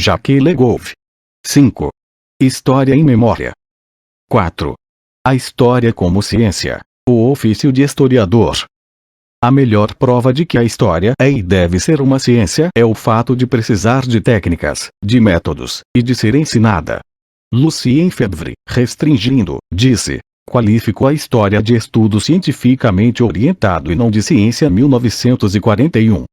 Jacques Legoff. 5. História em memória. 4. A história como ciência. O ofício de historiador. A melhor prova de que a história é e deve ser uma ciência é o fato de precisar de técnicas, de métodos, e de ser ensinada. Lucien Febvre, restringindo, disse: qualifico a história de estudo cientificamente orientado e não de ciência. 1941.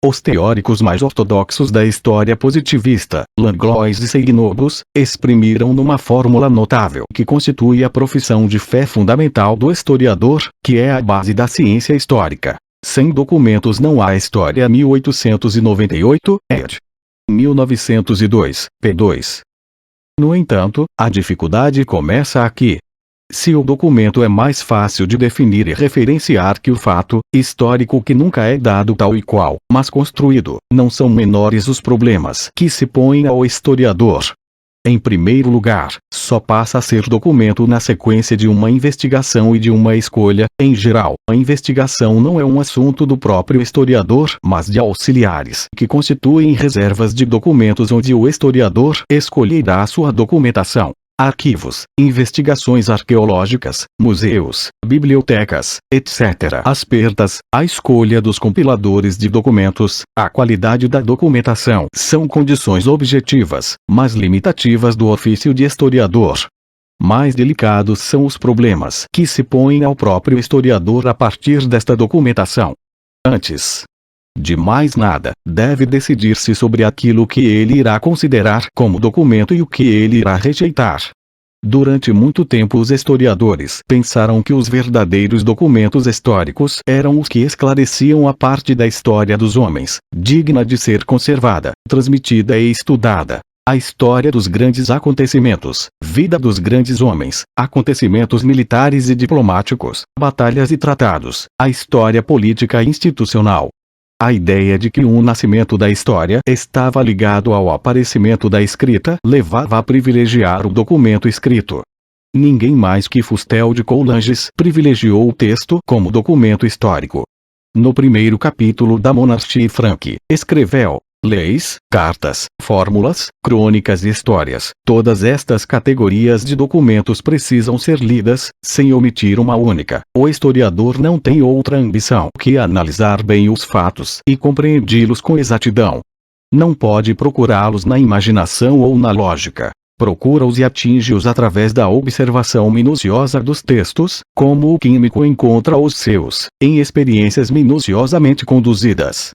Os teóricos mais ortodoxos da história positivista, Langlois e Seignobus, exprimiram numa fórmula notável que constitui a profissão de fé fundamental do historiador, que é a base da ciência histórica. Sem documentos não há história. 1898, ed. 1902, p2. No entanto, a dificuldade começa aqui. Se o documento é mais fácil de definir e referenciar que o fato histórico que nunca é dado tal e qual, mas construído, não são menores os problemas que se põem ao historiador. Em primeiro lugar, só passa a ser documento na sequência de uma investigação e de uma escolha. Em geral, a investigação não é um assunto do próprio historiador, mas de auxiliares, que constituem reservas de documentos onde o historiador escolherá a sua documentação. Arquivos, investigações arqueológicas, museus, bibliotecas, etc. As perdas, a escolha dos compiladores de documentos, a qualidade da documentação são condições objetivas, mas limitativas do ofício de historiador. Mais delicados são os problemas que se põem ao próprio historiador a partir desta documentação. Antes de mais nada, deve decidir-se sobre aquilo que ele irá considerar como documento e o que ele irá rejeitar. Durante muito tempo os historiadores pensaram que os verdadeiros documentos históricos eram os que esclareciam a parte da história dos homens, digna de ser conservada, transmitida e estudada. A história dos grandes acontecimentos, vida dos grandes homens, acontecimentos militares e diplomáticos, batalhas e tratados, a história política e institucional. A ideia de que o nascimento da história estava ligado ao aparecimento da escrita levava a privilegiar o documento escrito. Ninguém mais que Fustel de Coulanges privilegiou o texto como documento histórico. No primeiro capítulo da Monarchie Franque, escreveu: leis, cartas, fórmulas, crônicas e histórias. Todas estas categorias de documentos precisam ser lidas, sem omitir uma única. O historiador não tem outra ambição que analisar bem os fatos e compreendi-los com exatidão. Não pode procurá-los na imaginação ou na lógica. Procura-os e atinge-os através da observação minuciosa dos textos, como o químico encontra os seus, em experiências minuciosamente conduzidas.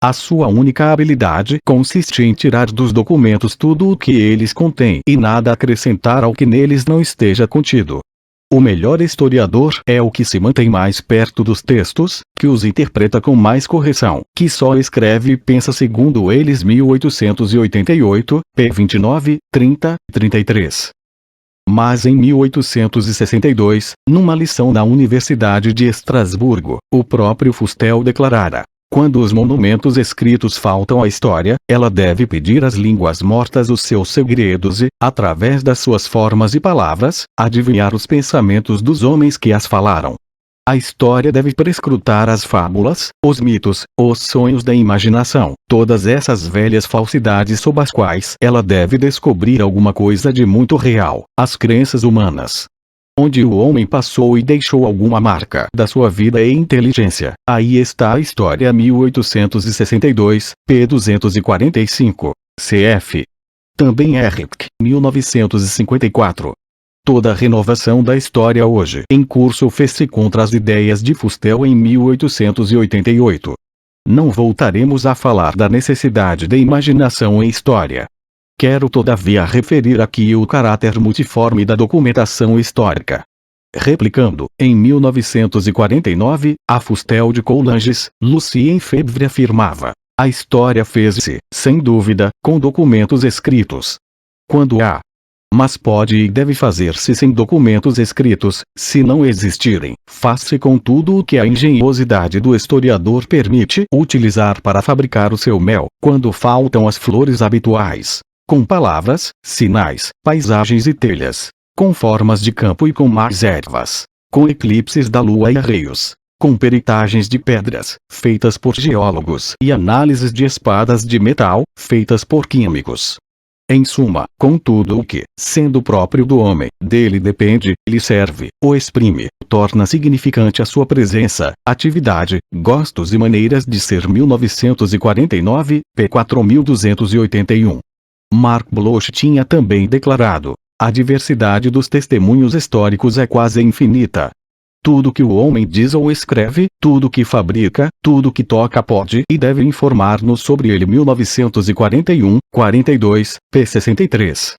A sua única habilidade consiste em tirar dos documentos tudo o que eles contêm e nada acrescentar ao que neles não esteja contido. O melhor historiador é o que se mantém mais perto dos textos, que os interpreta com mais correção, que só escreve e pensa segundo eles. 1888, p. 29, 30, 33. Mas em 1862, numa lição na Universidade de Estrasburgo, o próprio Fustel declarara: quando os monumentos escritos faltam à história, ela deve pedir às línguas mortas os seus segredos e, através das suas formas e palavras, adivinhar os pensamentos dos homens que as falaram. A história deve prescrutar as fábulas, os mitos, os sonhos da imaginação, todas essas velhas falsidades sob as quais ela deve descobrir alguma coisa de muito real, as crenças humanas. Onde o homem passou e deixou alguma marca da sua vida e inteligência, aí está a história. 1862, p. 245, cf. Também Herrick, 1954. Toda a renovação da história hoje em curso fez-se contra as ideias de Fustel em 1888. Não voltaremos a falar da necessidade de imaginação em história. Quero todavia referir aqui o caráter multiforme da documentação histórica. Replicando, em 1949, a Fustel de Coulanges, Lucien Febvre afirmava: a história fez-se, sem dúvida, com documentos escritos. Quando há, mas pode e deve fazer-se sem documentos escritos, se não existirem, faz-se com tudo o que a engenhosidade do historiador permite utilizar para fabricar o seu mel, quando faltam as flores habituais. Com palavras, sinais, paisagens e telhas, com formas de campo e com mais ervas, com eclipses da lua e arreios, com peritagens de pedras, feitas por geólogos e análises de espadas de metal, feitas por químicos. Em suma, contudo o que, sendo próprio do homem, dele depende, lhe serve, o exprime, torna significante a sua presença, atividade, gostos e maneiras de ser. 1949, p. 4281. Mark Bloch tinha também declarado: a diversidade dos testemunhos históricos é quase infinita. Tudo que o homem diz ou escreve, tudo que fabrica, tudo que toca pode e deve informar-nos sobre ele. 1941, 42, p. 63.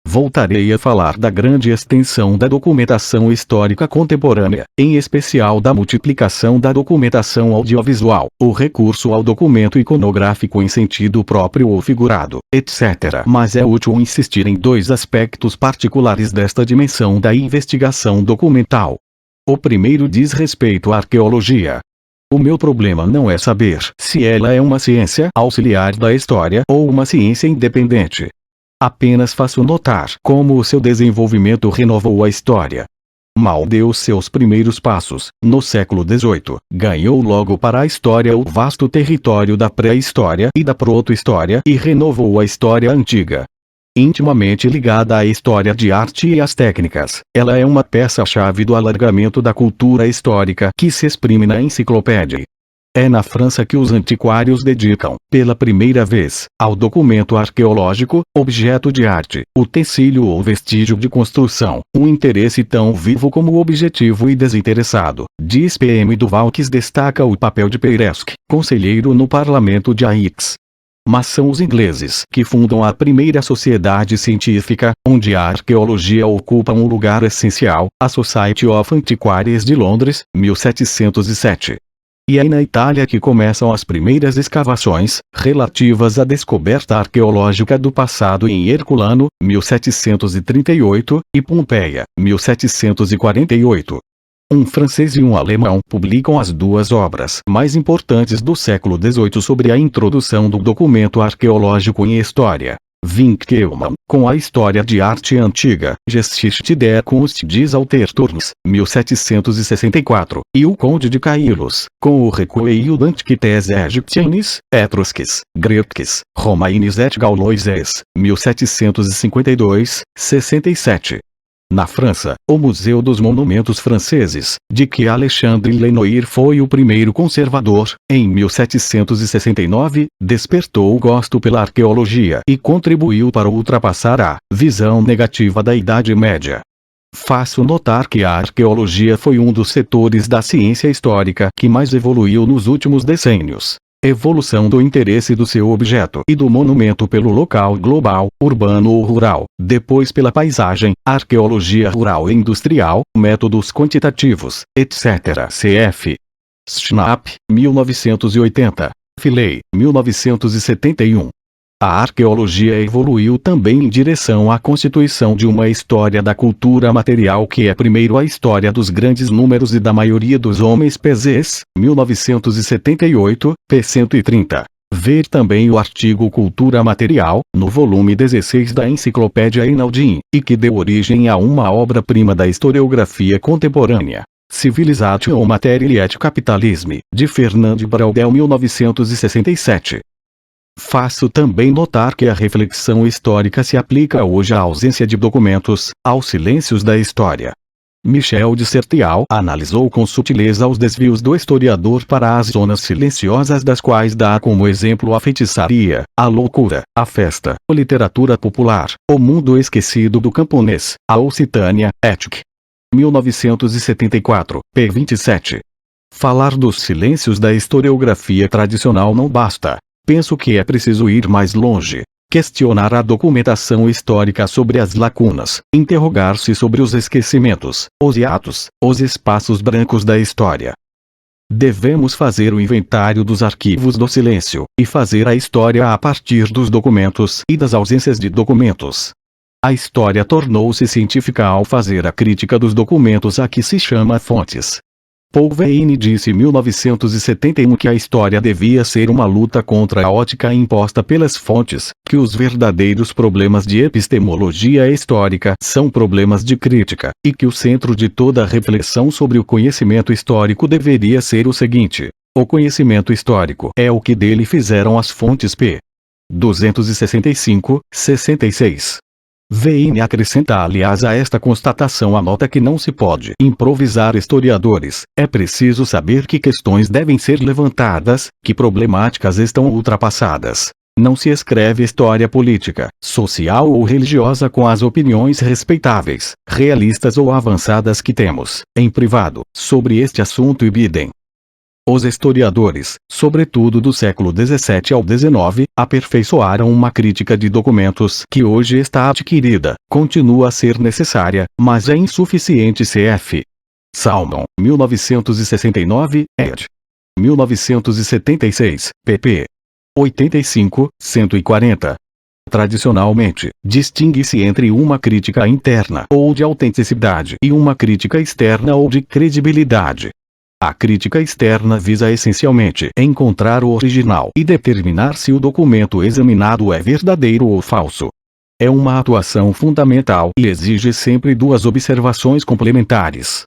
Voltarei a falar da grande extensão da documentação histórica contemporânea, em especial da multiplicação da documentação audiovisual, o recurso ao documento iconográfico em sentido próprio ou figurado, etc. Mas é útil insistir em dois aspectos particulares desta dimensão da investigação documental. O primeiro diz respeito à arqueologia. O meu problema não é saber se ela é uma ciência auxiliar da história ou uma ciência independente. Apenas faço notar como o seu desenvolvimento renovou a história. Mal deu seus primeiros passos, no século XVIII, ganhou logo para a história o vasto território da pré-história e da proto-história e renovou a história antiga. Intimamente ligada à história de arte e às técnicas, ela é uma peça-chave do alargamento da cultura histórica que se exprime na enciclopédia. É na França que os antiquários dedicam, pela primeira vez, ao documento arqueológico, objeto de arte, utensílio ou vestígio de construção, um interesse tão vivo como objetivo e desinteressado, diz P.M. Duval, que destaca o papel de Peiresc, conselheiro no parlamento de Aix. Mas são os ingleses que fundam a primeira sociedade científica, onde a arqueologia ocupa um lugar essencial, a Society of Antiquaries de Londres, 1707. E é na Itália que começam as primeiras escavações, relativas à descoberta arqueológica do passado em Herculano, 1738, e Pompeia, 1748. Um francês e um alemão publicam as duas obras mais importantes do século XVIII sobre a introdução do documento arqueológico em história. Winckelmann, com a história de arte antiga, Geschichte der Kunst des Altertums, 1764, e o Conde de Caylus, com o Recueil d'Antiquités Égyptiennes, Etrusques, Greques, Romaines et Gauloises, 1752, 67. Na França, o Museu dos Monumentos Franceses, de que Alexandre Lenoir foi o primeiro conservador, em 1769, despertou o gosto pela arqueologia e contribuiu para ultrapassar a visão negativa da Idade Média. Faço notar que a arqueologia foi um dos setores da ciência histórica que mais evoluiu nos últimos decênios. Evolução do interesse do seu objeto e do monumento pelo local global, urbano ou rural, depois pela paisagem, arqueologia rural e industrial, métodos quantitativos, etc. Cf. Schnapp, 1980. Filey, 1971. A arqueologia evoluiu também em direção à constituição de uma história da cultura material que é primeiro a história dos grandes números e da maioria dos homens PZs, 1978, p. 130. Ver também o artigo Cultura Material, no volume 16 da Enciclopédia Einaudi, e que deu origem a uma obra-prima da historiografia contemporânea. Civilization Material et Capitalisme, de Fernand Braudel, 1967. Faço também notar que a reflexão histórica se aplica hoje à ausência de documentos, aos silêncios da história. Michel de Certeau analisou com sutileza os desvios do historiador para as zonas silenciosas das quais dá como exemplo a feitiçaria, a loucura, a festa, a literatura popular, o mundo esquecido do camponês, a Occitânia, Ethic. 1974, p. 27. Falar dos silêncios da historiografia tradicional não basta. Penso que é preciso ir mais longe. Questionar a documentação histórica sobre as lacunas, interrogar-se sobre os esquecimentos, os hiatos, os espaços brancos da história. Devemos fazer o inventário dos arquivos do silêncio, e fazer a história a partir dos documentos e das ausências de documentos. A história tornou-se científica ao fazer a crítica dos documentos a que se chama fontes. Paul Veyne disse em 1971 que a história devia ser uma luta contra a ótica imposta pelas fontes, que os verdadeiros problemas de epistemologia histórica são problemas de crítica, e que o centro de toda reflexão sobre o conhecimento histórico deveria ser o seguinte: o conhecimento histórico é o que dele fizeram as fontes p. 265, 66. Vane acrescenta aliás a esta constatação a nota que não se pode improvisar historiadores, é preciso saber que questões devem ser levantadas, que problemáticas estão ultrapassadas. Não se escreve história política, social ou religiosa com as opiniões respeitáveis, realistas ou avançadas que temos, em privado, sobre este assunto e bidem. Os historiadores, sobretudo do século XVII ao XIX, aperfeiçoaram uma crítica de documentos que hoje está adquirida, continua a ser necessária, mas é insuficiente. Cf. Salmon, 1969, ed. 1976, pp. 85, 140. Tradicionalmente, distingue-se entre uma crítica interna ou de autenticidade e uma crítica externa ou de credibilidade. A crítica externa visa essencialmente encontrar o original e determinar se o documento examinado é verdadeiro ou falso. É uma atuação fundamental e exige sempre duas observações complementares.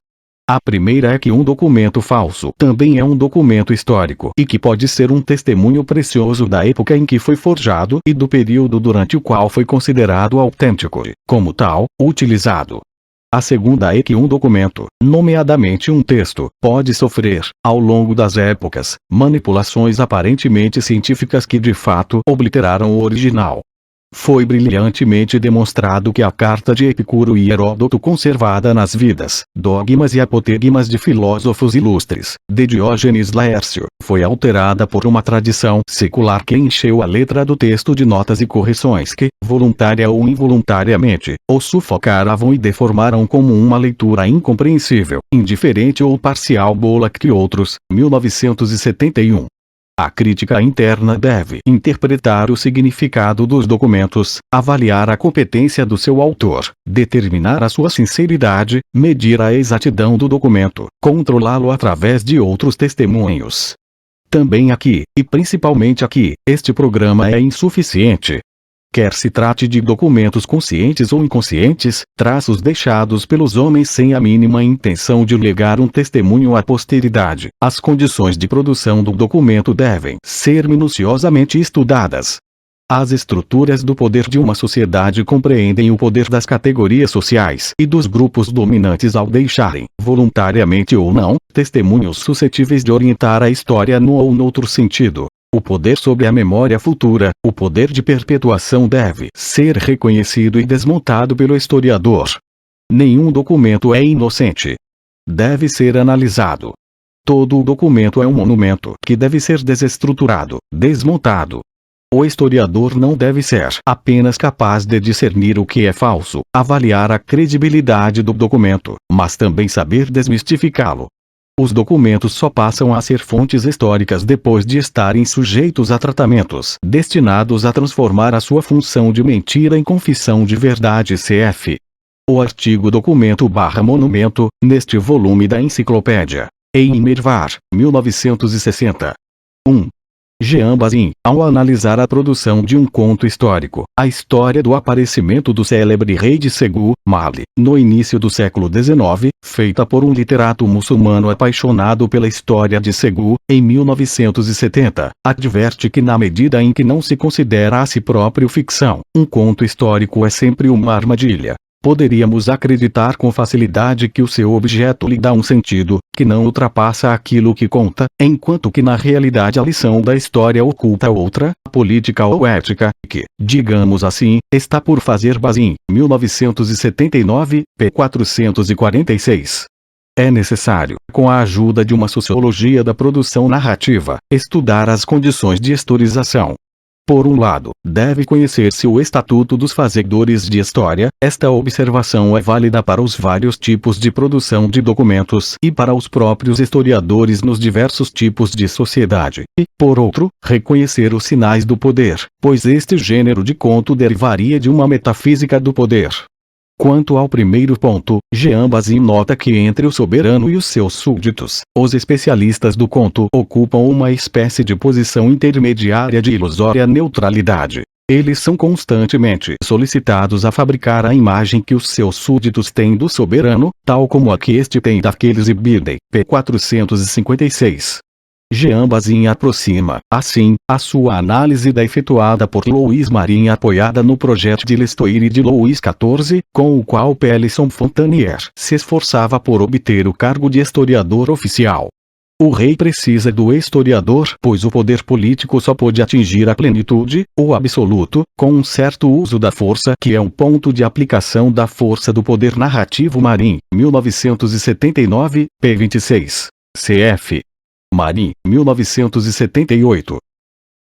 A primeira é que um documento falso também é um documento histórico e que pode ser um testemunho precioso da época em que foi forjado e do período durante o qual foi considerado autêntico e, como tal, utilizado. A segunda é que um documento, nomeadamente um texto, pode sofrer, ao longo das épocas, manipulações aparentemente científicas que de fato obliteraram o original. Foi brilhantemente demonstrado que a carta de Epicuro e Heródoto conservada nas Vidas, Dogmas e Apotegmas de filósofos ilustres, de Diógenes Laércio, foi alterada por uma tradição secular que encheu a letra do texto de notas e correções que, voluntária ou involuntariamente, o sufocaram e deformaram como uma leitura incompreensível, indiferente ou parcial. Bullock e outros, 1971. A crítica interna deve interpretar o significado dos documentos, avaliar a competência do seu autor, determinar a sua sinceridade, medir a exatidão do documento, controlá-lo através de outros testemunhos. Também aqui, e principalmente aqui, este programa é insuficiente. Quer se trate de documentos conscientes ou inconscientes, traços deixados pelos homens sem a mínima intenção de legar um testemunho à posteridade, as condições de produção do documento devem ser minuciosamente estudadas. As estruturas do poder de uma sociedade compreendem o poder das categorias sociais e dos grupos dominantes ao deixarem, voluntariamente ou não, testemunhos suscetíveis de orientar a história no ou noutro sentido. O poder sobre a memória futura, o poder de perpetuação deve ser reconhecido e desmontado pelo historiador. Nenhum documento é inocente. Deve ser analisado. Todo o documento é um monumento que deve ser desestruturado, desmontado. O historiador não deve ser apenas capaz de discernir o que é falso, avaliar a credibilidade do documento, mas também saber desmistificá-lo. Os documentos só passam a ser fontes históricas depois de estarem sujeitos a tratamentos destinados a transformar a sua função de mentira em confissão de verdade. Cf. O artigo Documento/Monumento, neste volume da Enciclopédia. Eimervar, 1960. 1. Jean Bazin, ao analisar a produção de um conto histórico, a história do aparecimento do célebre rei de Segu, Mali, no início do século XIX, feita por um literato muçulmano apaixonado pela história de Segu, em 1970, adverte que na medida em que não se considera a si próprio ficção, um conto histórico é sempre uma armadilha. Poderíamos acreditar com facilidade que o seu objeto lhe dá um sentido, que não ultrapassa aquilo que conta, enquanto que na realidade a lição da história oculta outra, política ou ética, que, digamos assim, está por fazer. Bazin, 1979, p. 446. É necessário, com a ajuda de uma sociologia da produção narrativa, estudar as condições de historização. Por um lado, deve conhecer-se o Estatuto dos Fazedores de História. Esta observação é válida para os vários tipos de produção de documentos e para os próprios historiadores nos diversos tipos de sociedade. E, por outro, reconhecer os sinais do poder, pois este gênero de conto derivaria de uma metafísica do poder. Quanto ao primeiro ponto, Jean Bazin nota que entre o soberano e os seus súditos, os especialistas do conto ocupam uma espécie de posição intermediária de ilusória neutralidade. Eles são constantemente solicitados a fabricar a imagem que os seus súditos têm do soberano, tal como a que este tem daqueles. Ibidem, p. 456. Jean Bazin aproxima, assim, a sua análise da efetuada por Louis Marin apoiada no projeto de Lestoir de Louis XIV, com o qual Pelisson Fontanier se esforçava por obter o cargo de historiador oficial. O rei precisa do historiador, pois o poder político só pode atingir a plenitude, o absoluto, com um certo uso da força que é um ponto de aplicação da força do poder narrativo. Marin, 1979, p. 26. Cf. Marin, 1978.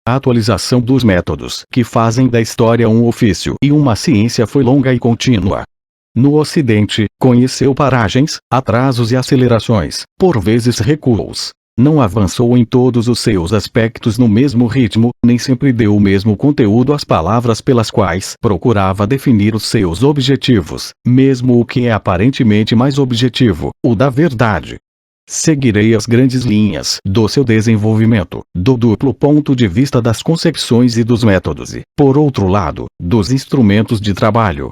A atualização dos métodos que fazem da história um ofício e uma ciência foi longa e contínua. No Ocidente, conheceu paragens, atrasos e acelerações, por vezes recuos. Não avançou em todos os seus aspectos no mesmo ritmo, nem sempre deu o mesmo conteúdo às palavras pelas quais procurava definir os seus objetivos, mesmo o que é aparentemente mais objetivo, o da verdade. Seguirei as grandes linhas do seu desenvolvimento, do duplo ponto de vista das concepções e dos métodos e, por outro lado, dos instrumentos de trabalho.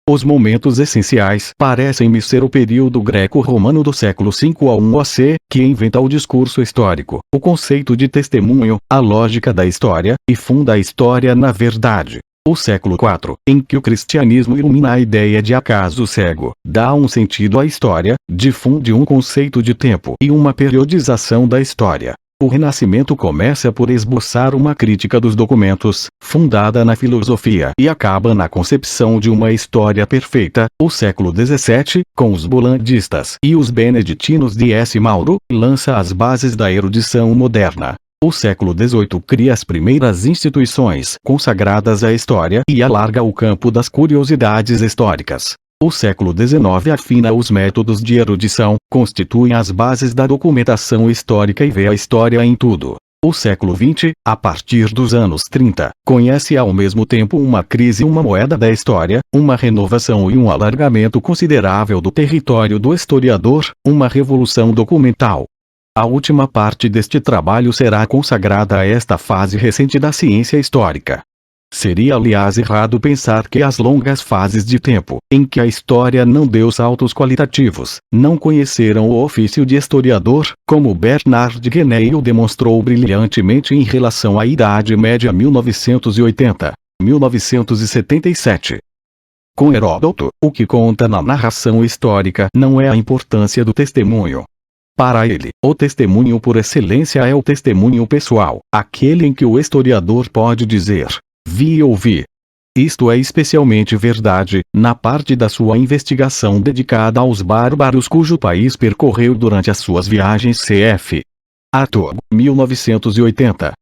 Os momentos essenciais parecem-me ser o período greco-romano do século V a 1 AC, que inventa o discurso histórico, o conceito de testemunho, a lógica da história, e funda a história na verdade. O século IV, em que o cristianismo ilumina a ideia de acaso cego, dá um sentido à história, difunde um conceito de tempo e uma periodização da história. O Renascimento começa por esboçar uma crítica dos documentos, fundada na filosofia, e acaba na concepção de uma história perfeita. O século XVII, com os bolandistas e os beneditinos de S. Mauro, lança as bases da erudição moderna. O século XVIII cria as primeiras instituições consagradas à história e alarga o campo das curiosidades históricas. O século XIX afina os métodos de erudição, constitui as bases da documentação histórica e vê a história em tudo. O século XX, a partir dos anos 30, conhece ao mesmo tempo uma crise e uma moeda da história, uma renovação e um alargamento considerável do território do historiador, uma revolução documental. A última parte deste trabalho será consagrada a esta fase recente da ciência histórica. Seria aliás errado pensar que as longas fases de tempo, em que a história não deu saltos qualitativos, não conheceram o ofício de historiador, como Bernard Guéneuil demonstrou brilhantemente em relação à Idade Média 1980, 1977. Com Heródoto, o que conta na narração histórica não é a importância do testemunho. Para ele, o testemunho por excelência é o testemunho pessoal, aquele em que o historiador pode dizer: vi e ouvi. Isto é especialmente verdade na parte da sua investigação dedicada aos bárbaros cujo país percorreu durante as suas viagens. Cf. Artaud, 1980.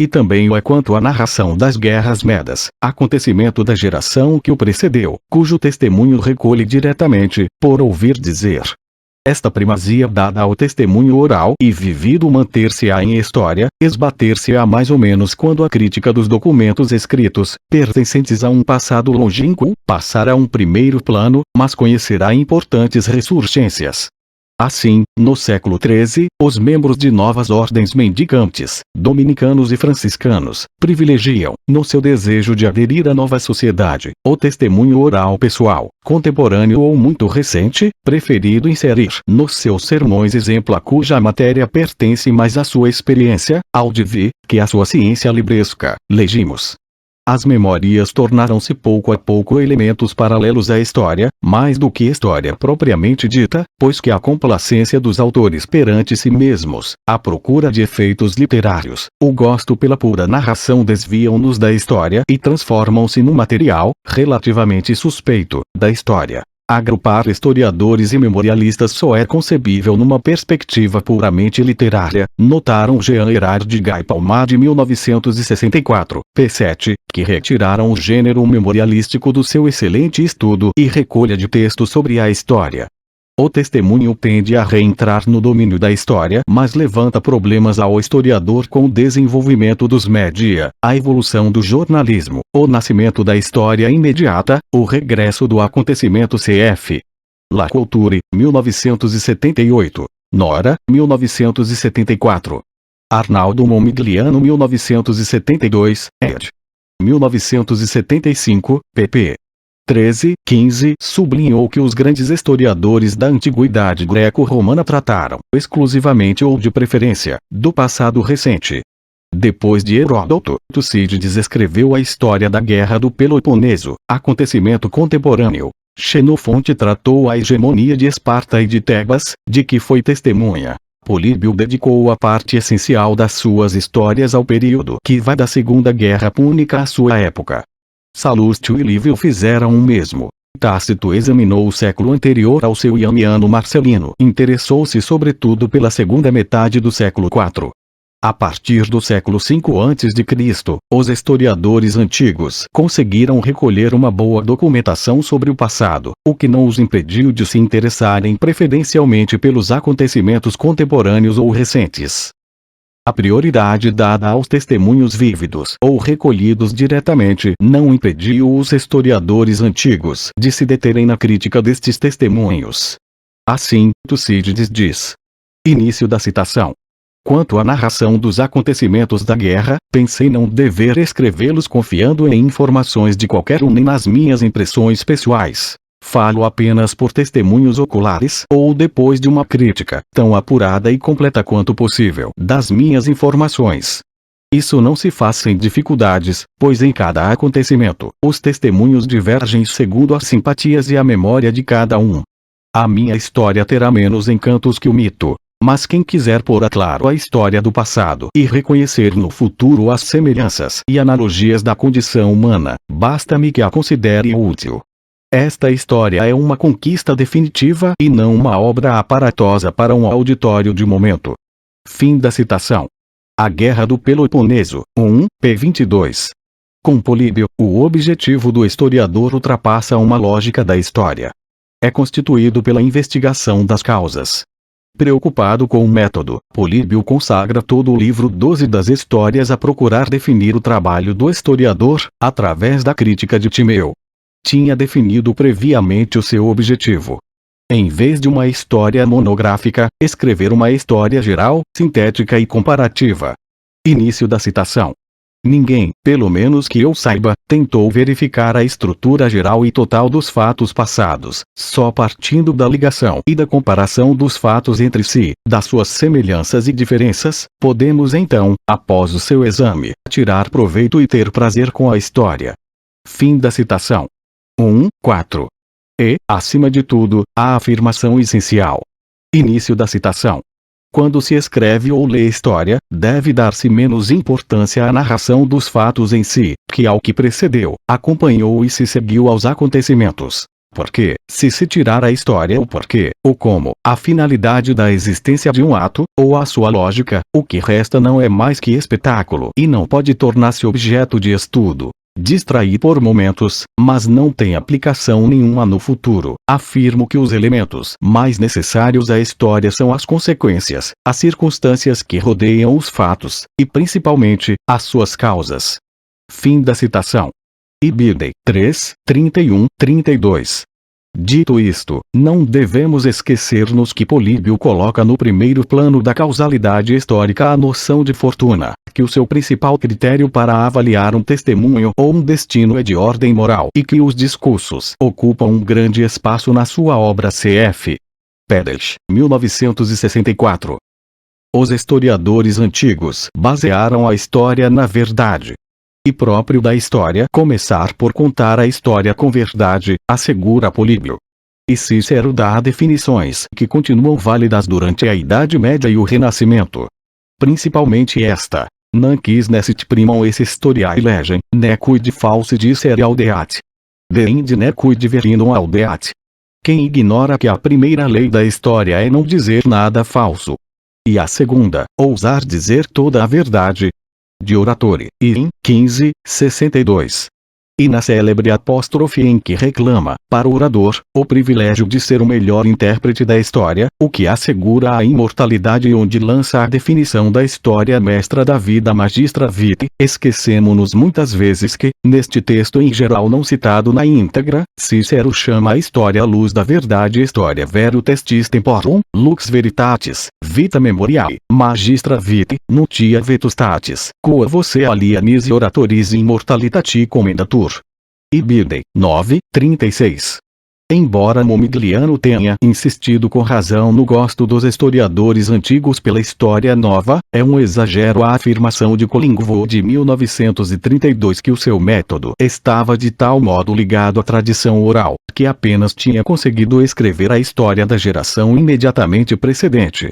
E também o é quanto à narração das guerras medas, acontecimento da geração que o precedeu, cujo testemunho recolhe diretamente, por ouvir dizer. Esta primazia dada ao testemunho oral e vivido manter-se-á em história, esbater-se-á mais ou menos quando a crítica dos documentos escritos, pertencentes a um passado longínquo, passar a um primeiro plano, mas conhecerá importantes ressurgências. Assim, no século XIII, os membros de novas ordens mendicantes, dominicanos e franciscanos, privilegiam, no seu desejo de aderir à nova sociedade, o testemunho oral pessoal, contemporâneo ou muito recente, preferido inserir nos seus sermões exemplo a cuja matéria pertence mais à sua experiência, ao de vi, que à sua ciência libresca. Legimos. As memórias tornaram-se pouco a pouco elementos paralelos à história, mais do que história propriamente dita, pois que a complacência dos autores perante si mesmos, a procura de efeitos literários, o gosto pela pura narração desviam-nos da história e transformam-se no material, relativamente suspeito, da história. Agrupar historiadores e memorialistas só é concebível numa perspectiva puramente literária, notaram Jean Hérard Guy Palma de 1964, p. 7, que retiraram o gênero memorialístico do seu excelente estudo e recolha de textos sobre a história. O testemunho tende a reentrar no domínio da história, mas levanta problemas ao historiador com o desenvolvimento dos média, a evolução do jornalismo, o nascimento da história imediata, o regresso do acontecimento. Cf. La Culture, 1978. Nora, 1974. Arnaldo Momigliano, 1972, ed. 1975, pp. 13:15 sublinhou que os grandes historiadores da antiguidade greco-romana trataram, exclusivamente ou de preferência, do passado recente. Depois de Heródoto, Tucídides escreveu a história da Guerra do Peloponeso, acontecimento contemporâneo. Xenofonte tratou a hegemonia de Esparta e de Tebas, de que foi testemunha. Políbio dedicou a parte essencial das suas histórias ao período que vai da Segunda Guerra Púnica à sua época. Salustio e Lívio fizeram o mesmo. Tácito examinou o século anterior ao seu e Ammiano Marcelino interessou-se sobretudo pela segunda metade do século IV. A partir do século V a.C., os historiadores antigos conseguiram recolher uma boa documentação sobre o passado, o que não os impediu de se interessarem preferencialmente pelos acontecimentos contemporâneos ou recentes. A prioridade dada aos testemunhos vívidos ou recolhidos diretamente não impediu os historiadores antigos de se deterem na crítica destes testemunhos. Assim, Tucídides diz. Início da citação. Quanto à narração dos acontecimentos da guerra, pensei não dever escrevê-los confiando em informações de qualquer um nem nas minhas impressões pessoais. Falo apenas por testemunhos oculares ou depois de uma crítica, tão apurada e completa quanto possível, das minhas informações. Isso não se faz sem dificuldades, pois em cada acontecimento, os testemunhos divergem segundo as simpatias e a memória de cada um. A minha história terá menos encantos que o mito. Mas quem quiser pôr a claro a história do passado e reconhecer no futuro as semelhanças e analogias da condição humana, basta-me que a considere útil. Esta história é uma conquista definitiva e não uma obra aparatosa para um auditório de momento. Fim da citação. A Guerra do Peloponeso, 1, p. 22. Com Políbio, o objetivo do historiador ultrapassa uma lógica da história. É constituído pela investigação das causas. Preocupado com o método, Políbio consagra todo o livro 12 das Histórias a procurar definir o trabalho do historiador, através da crítica de Timeu. Tinha definido previamente o seu objetivo. Em vez de uma história monográfica, escrever uma história geral, sintética e comparativa. Início da citação. Ninguém, pelo menos que eu saiba, tentou verificar a estrutura geral e total dos fatos passados, só partindo da ligação e da comparação dos fatos entre si, das suas semelhanças e diferenças, podemos então, após o seu exame, tirar proveito e ter prazer com a história. Fim da citação. 1:4. E, acima de tudo, a afirmação essencial. Início da citação. Quando se escreve ou lê história, deve dar-se menos importância à narração dos fatos em si, que ao que precedeu, acompanhou e se seguiu aos acontecimentos. Porque, se tirar a história o porquê, o como, a finalidade da existência de um ato, ou a sua lógica, o que resta não é mais que espetáculo e não pode tornar-se objeto de estudo. Distrai por momentos, mas não tem aplicação nenhuma no futuro. Afirmo que os elementos mais necessários à história são as consequências, as circunstâncias que rodeiam os fatos, e principalmente, as suas causas. Fim da citação. Ibidem 3:31-32. Dito isto, não devemos esquecer-nos que Políbio coloca no primeiro plano da causalidade histórica a noção de fortuna, que o seu principal critério para avaliar um testemunho ou um destino é de ordem moral e que os discursos ocupam um grande espaço na sua obra cf. Pedes, 1964. Os historiadores antigos basearam a história na verdade. E próprio da história começar por contar a história com verdade, assegura Políbio. E Cícero dá definições que continuam válidas durante a Idade Média e o Renascimento. Principalmente esta. Non quis nescit primum esse historiae legem, nequid falsi dicere audeat. Deinde nequid verinum audeat. Quem ignora que a primeira lei da história é não dizer nada falso. E a segunda, ousar dizer toda a verdade. De Oratore, in 15:62. E na célebre apóstrofe em que reclama, para o orador, o privilégio de ser o melhor intérprete da história, o que assegura a imortalidade e onde lança a definição da história mestra da vida magistra vitae, esquecemo-nos muitas vezes que, neste texto em geral não citado na íntegra, Cícero chama a história a luz da verdade história vero testis temporum, lux veritatis, vita memoriae, magistra vitae, nutia vetustatis, quoa voce alienis oratoris immortalitati commendatur. Ibidem, 9:36. Embora Momigliano tenha insistido com razão no gosto dos historiadores antigos pela história nova, é um exagero a afirmação de Collingwood de 1932 que o seu método estava de tal modo ligado à tradição oral, que apenas tinha conseguido escrever a história da geração imediatamente precedente.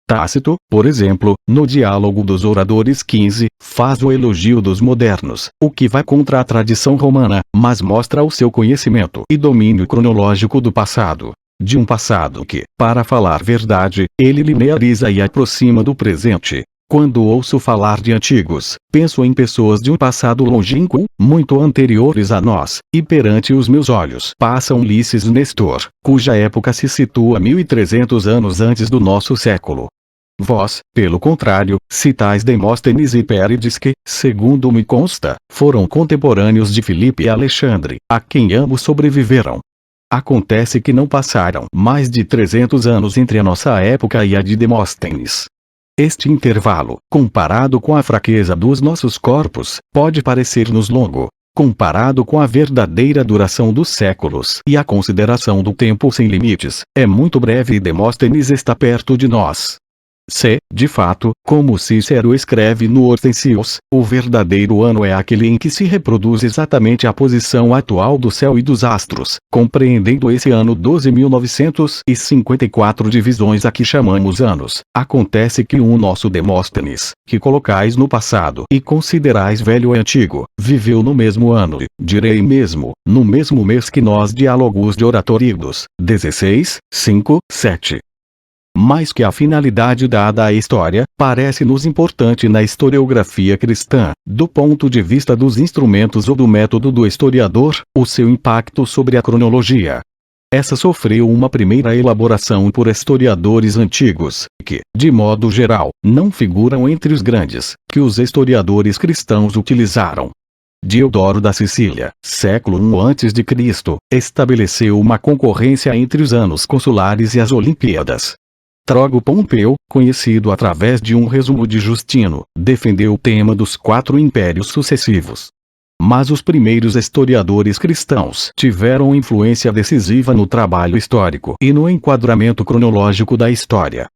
Tácito, por exemplo, no Diálogo dos Oradores 15, faz o elogio dos modernos, o que vai contra a tradição romana, mas mostra o seu conhecimento e domínio cronológico do passado. De um passado que, para falar verdade, ele lineariza e aproxima do presente. Quando ouço falar de antigos, penso em pessoas de um passado longínquo, muito anteriores a nós, e perante os meus olhos passa Ulisses Nestor, cuja época se situa 1300 anos antes do nosso século. Vós, pelo contrário, citais Demóstenes e Pérides que, segundo me consta, foram contemporâneos de Filipe e Alexandre, a quem ambos sobreviveram. Acontece que não passaram mais de 300 anos entre a nossa época e a de Demóstenes. Este intervalo, comparado com a fraqueza dos nossos corpos, pode parecer-nos longo. Comparado com a verdadeira duração dos séculos e a consideração do tempo sem limites, é muito breve e Demóstenes está perto de nós. Se, de fato, como Cícero escreve no Hortensius, o verdadeiro ano é aquele em que se reproduz exatamente a posição atual do céu e dos astros, compreendendo esse ano 12.954 divisões a que chamamos anos, acontece que nosso Demóstenes, que colocais no passado e considerais velho e antigo, viveu no mesmo ano, direi mesmo, no mesmo mês que nós Diálogos de Oratoridos, 16, 5, 7. Mais que a finalidade dada à história, parece-nos importante na historiografia cristã, do ponto de vista dos instrumentos ou do método do historiador, o seu impacto sobre a cronologia. Essa sofreu uma primeira elaboração por historiadores antigos, que, de modo geral, não figuram entre os grandes, que os historiadores cristãos utilizaram. Diodoro da Sicília, século I a.C., estabeleceu uma concorrência entre os anos consulares e as Olimpíadas. Trogo Pompeu, conhecido através de um resumo de Justino, defendeu o tema dos 4 impérios sucessivos. Mas os primeiros historiadores cristãos tiveram influência decisiva no trabalho histórico e no enquadramento cronológico da história.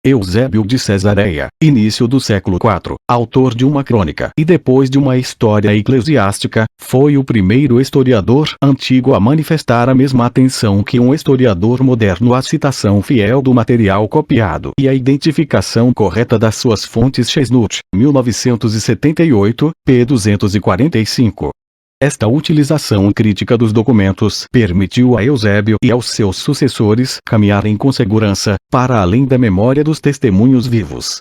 Eusébio de Cesareia, início do século IV, autor de uma crônica e depois de uma história eclesiástica, foi o primeiro historiador antigo a manifestar a mesma atenção que um historiador moderno à citação fiel do material copiado e à identificação correta das suas fontes. Chesnut, 1978, p. 245. Esta utilização crítica dos documentos permitiu a Eusébio e aos seus sucessores caminharem com segurança, para além da memória dos testemunhos vivos.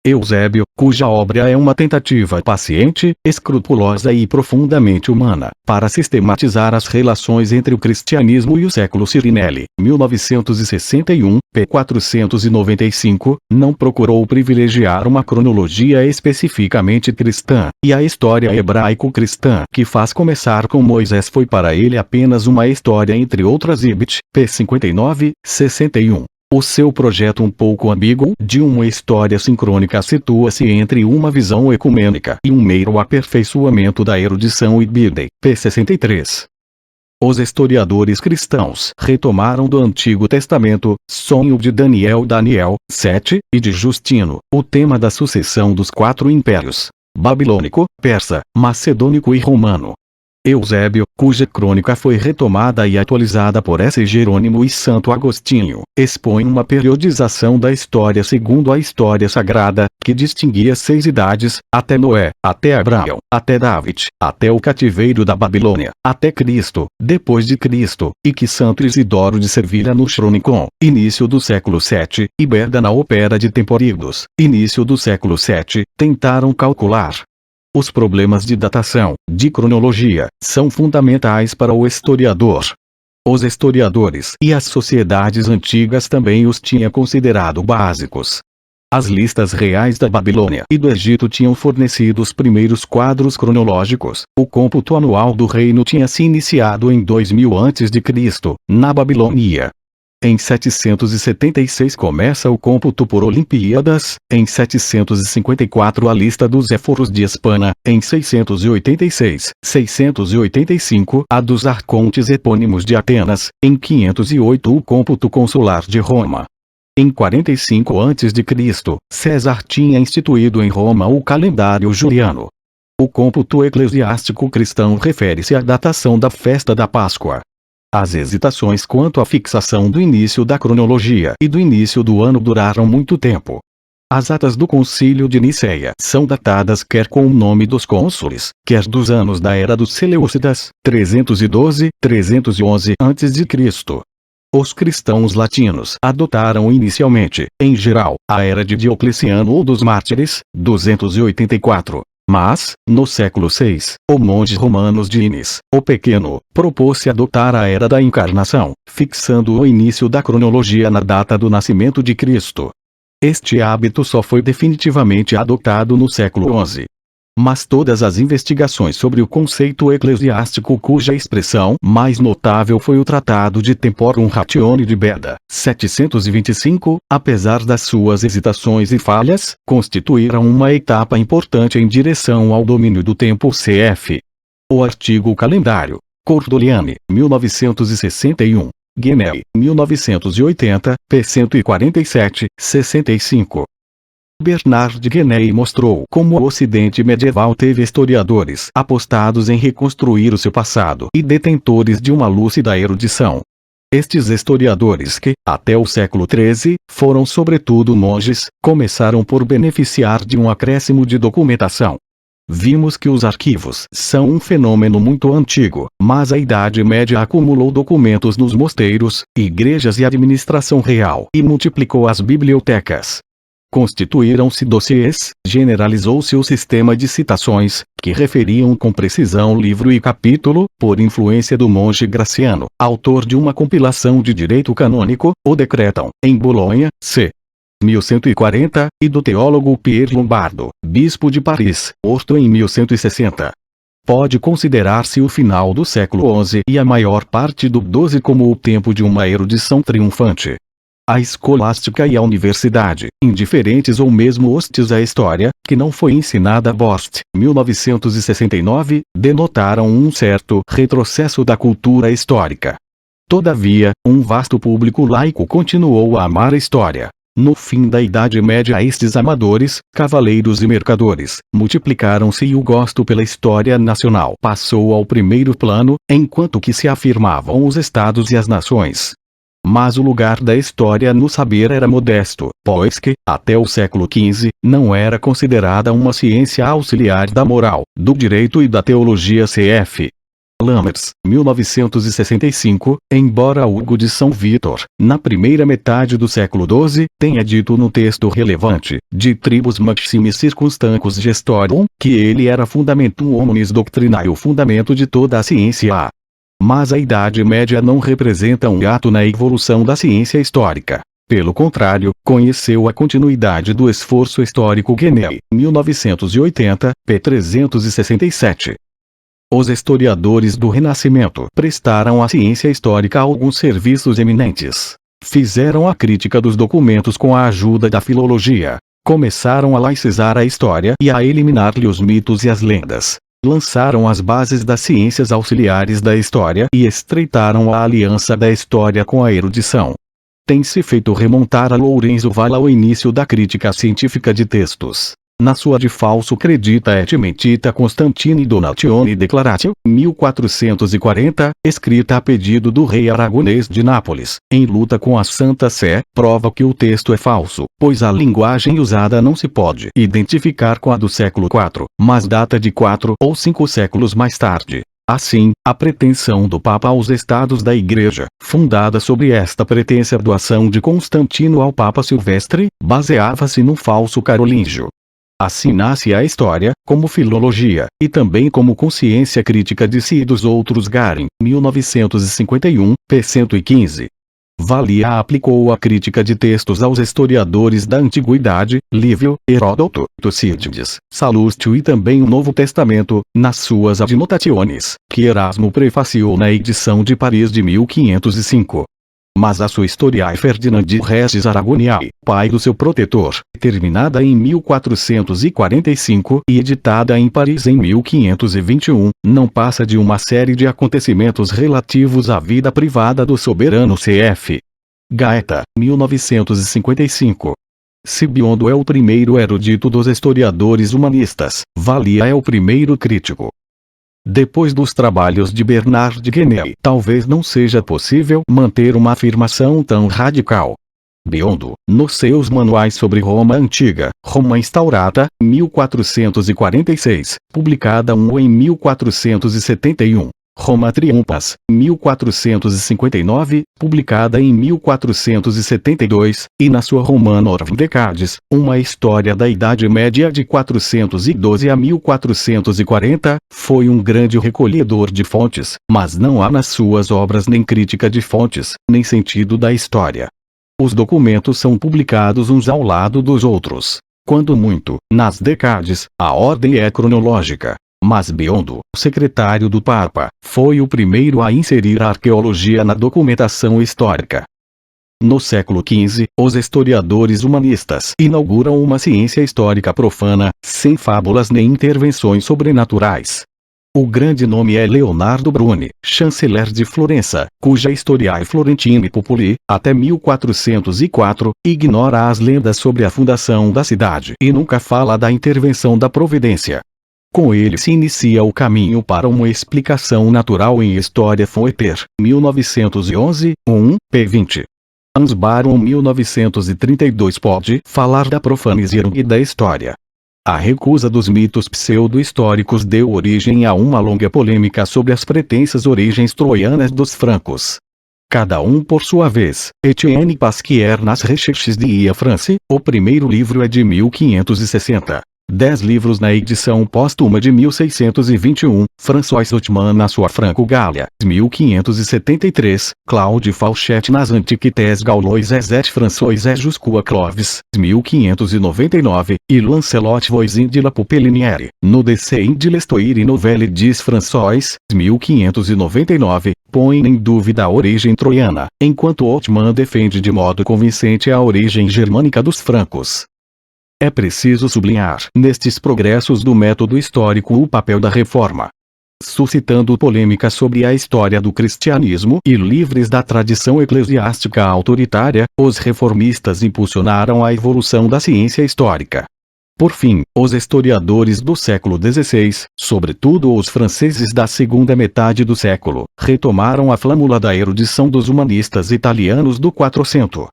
Eusébio, cuja obra é uma tentativa paciente, escrupulosa e profundamente humana, para sistematizar as relações entre o cristianismo e o século Cirinelli, 1961, p. 495, não procurou privilegiar uma cronologia especificamente cristã, e a história hebraico-cristã que faz começar com Moisés foi para ele apenas uma história entre outras. Ibid, p. 59, 61. O seu projeto um pouco ambíguo de uma história sincrônica situa-se entre uma visão ecumênica e um mero aperfeiçoamento da erudição. Ibidem, p. 63. Os historiadores cristãos retomaram do Antigo Testamento, sonho de Daniel 7, e de Justino, o tema da sucessão dos 4 impérios, babilônico, persa, macedônico e romano. Eusébio, cuja crônica foi retomada e atualizada por S. Jerônimo e Santo Agostinho, expõe uma periodização da história segundo a história sagrada, que distinguia 6 idades, até Noé, até Abraão, até David, até o cativeiro da Babilônia, até Cristo, depois de Cristo, e que Santo Isidoro de Sevilha no Chronicon, início do século VII, e Berda na Opera de Temporidos, início do século VII, tentaram calcular. Os problemas de datação, de cronologia, são fundamentais para o historiador. Os historiadores e as sociedades antigas também os tinham considerado básicos. As listas reais da Babilônia e do Egito tinham fornecido os primeiros quadros cronológicos. O cômputo anual do reino tinha se iniciado em 2000 a.C., na Babilônia. Em 776 começa o cômputo por Olimpíadas, em 754 a lista dos éforos de Espanha, em 686, 685 a dos arcontes epônimos de Atenas, em 508 o cômputo consular de Roma. Em 45 a.C., César tinha instituído em Roma o calendário juliano. O cômputo eclesiástico cristão refere-se à datação da festa da Páscoa. As hesitações quanto à fixação do início da cronologia e do início do ano duraram muito tempo. As atas do Concílio de Nicéia são datadas quer com o nome dos cônsules, quer dos anos da era dos Seleucidas, 312, 311 a.C. Os cristãos latinos adotaram inicialmente, em geral, a era de Diocleciano ou dos Mártires, 284. Mas, no século VI, o monge Romanos Dines, o Pequeno, propôs-se adotar a era da Encarnação, fixando o início da cronologia na data do nascimento de Cristo. Este hábito só foi definitivamente adotado no século XI. Mas todas as investigações sobre o conceito eclesiástico cuja expressão mais notável foi o Tratado de Temporum Ratione de Beda, 725, apesar das suas hesitações e falhas, constituíram uma etapa importante em direção ao domínio do tempo cf. O artigo Calendário. Cordoliani, 1961. Guenel, 1980, p. 147, 65. Bernard Guenel mostrou como o Ocidente medieval teve historiadores apostados em reconstruir o seu passado e detentores de uma lúcida erudição. Estes historiadores que, até o século XIII, foram sobretudo monges, começaram por beneficiar de um acréscimo de documentação. Vimos que os arquivos são um fenômeno muito antigo, mas a Idade Média acumulou documentos nos mosteiros, igrejas e administração real e multiplicou as bibliotecas. Constituíram-se dossiês, generalizou-se o sistema de citações, que referiam com precisão livro e capítulo, por influência do monge Graciano, autor de uma compilação de direito canônico, o Decretum, em Bolonha, c. 1140, e do teólogo Pierre Lombardo, bispo de Paris, Orto em 1160. Pode considerar-se o final do século XI e a maior parte do XII como o tempo de uma erudição triunfante. A escolástica e a universidade, indiferentes ou mesmo hostis à história, que não foi ensinada a Bost, 1969, denotaram um certo retrocesso da cultura histórica. Todavia, um vasto público laico continuou a amar a história. No fim da Idade Média estes amadores, cavaleiros e mercadores, multiplicaram-se e o gosto pela história nacional passou ao primeiro plano, enquanto que se afirmavam os estados e as nações. Mas o lugar da história no saber era modesto, pois que, até o século XV, não era considerada uma ciência auxiliar da moral, do direito e da teologia cf. Lammers, 1965, embora Hugo de São Vítor, na primeira metade do século XII, tenha dito no texto relevante, de Tribus Maximis Circunstancus Gestorum, que ele era fundamentum hominis doctrinae, o fundamento de toda a ciência. Mas a Idade Média não representa um ato na evolução da ciência histórica. Pelo contrário, conheceu a continuidade do esforço histórico Guenel, 1980, p. 367. Os historiadores do Renascimento prestaram à ciência histórica alguns serviços eminentes. Fizeram a crítica dos documentos com a ajuda da filologia. Começaram a laicizar a história e a eliminar-lhe os mitos e as lendas. Lançaram as bases das ciências auxiliares da história e estreitaram a aliança da história com a erudição. Tem-se feito remontar a Lourenço Valla o início da crítica científica de textos. Na sua De falso credita et mentita Constantini Donatione Declaratio, 1440, escrita a pedido do rei aragonês de Nápoles, em luta com a Santa Sé, prova que o texto é falso, pois a linguagem usada não se pode identificar com a do século IV, mas data de 4 ou 5 séculos mais tarde. Assim, a pretensão do Papa aos Estados da Igreja, fundada sobre esta pretensa doação de Constantino ao Papa Silvestre, baseava-se no falso carolíngio. Assim nasce a história, como filologia, e também como consciência crítica de si e dos outros. Garen, 1951, p. 115. Valia aplicou a crítica de textos aos historiadores da Antiguidade, Lívio, Heródoto, Tucídides, Salustio e também o Novo Testamento, nas suas Adnotationes, que Erasmo prefaciou na edição de Paris de 1505. mas a sua Historiae Ferdinandi Regis Aragoniae, pai do seu protetor, terminada em 1445 e editada em Paris em 1521, não passa de uma série de acontecimentos relativos à vida privada do soberano C.F. Gaeta, 1955. Se Biondo é o primeiro erudito dos historiadores humanistas, Valia é o primeiro crítico. Depois dos trabalhos de Bernard Guénée, talvez não seja possível manter uma afirmação tão radical. Biondo, nos seus manuais sobre Roma Antiga, Roma Instaurata, 1446, publicada em 1471. Roma Triumphas, 1459, publicada em 1472, e na sua Roma Norm Decades, uma história da Idade Média de 412 a 1440, foi um grande recolhedor de fontes, mas não há nas suas obras nem crítica de fontes, nem sentido da história. Os documentos são publicados uns ao lado dos outros. Quando muito, nas Decades, a ordem é cronológica. Mas Biondo, secretário do Papa, foi o primeiro a inserir a arqueologia na documentação histórica. No século XV, os historiadores humanistas inauguram uma ciência histórica profana, sem fábulas nem intervenções sobrenaturais. O grande nome é Leonardo Bruni, chanceler de Florença, cuja Historiae Florentini Populi, até 1404, ignora as lendas sobre a fundação da cidade e nunca fala da intervenção da Providência. Com ele se inicia o caminho para uma explicação natural em História Foeter, 1911, 1, p. 20. Hans Baron 1932 pode falar da profanizirung e da história. A recusa dos mitos pseudo-históricos deu origem a uma longa polêmica sobre as pretensas origens troianas dos francos. Cada um por sua vez. Etienne Pasquier nas Recherches d'Ia France, o primeiro livro é de 1560. 10 livros na edição póstuma de 1621, François Hotman na sua Franco-Gália, 1573, Claude Fauchet nas Antiquités Gaulois et François et Jusqu'à Clovis, 1599, e Lancelot Voisin de la Popelinière, no Dessein de l'Histoire Nouvelle des François, 1599, põe em dúvida a origem troiana, enquanto Hotman defende de modo convincente a origem germânica dos francos. É preciso sublinhar nestes progressos do método histórico o papel da reforma. Suscitando polêmica sobre a história do cristianismo e livres da tradição eclesiástica autoritária, os reformistas impulsionaram a evolução da ciência histórica. Por fim, os historiadores do século XVI, sobretudo os franceses da segunda metade do século, retomaram a flâmula da erudição dos humanistas italianos do Quattrocento.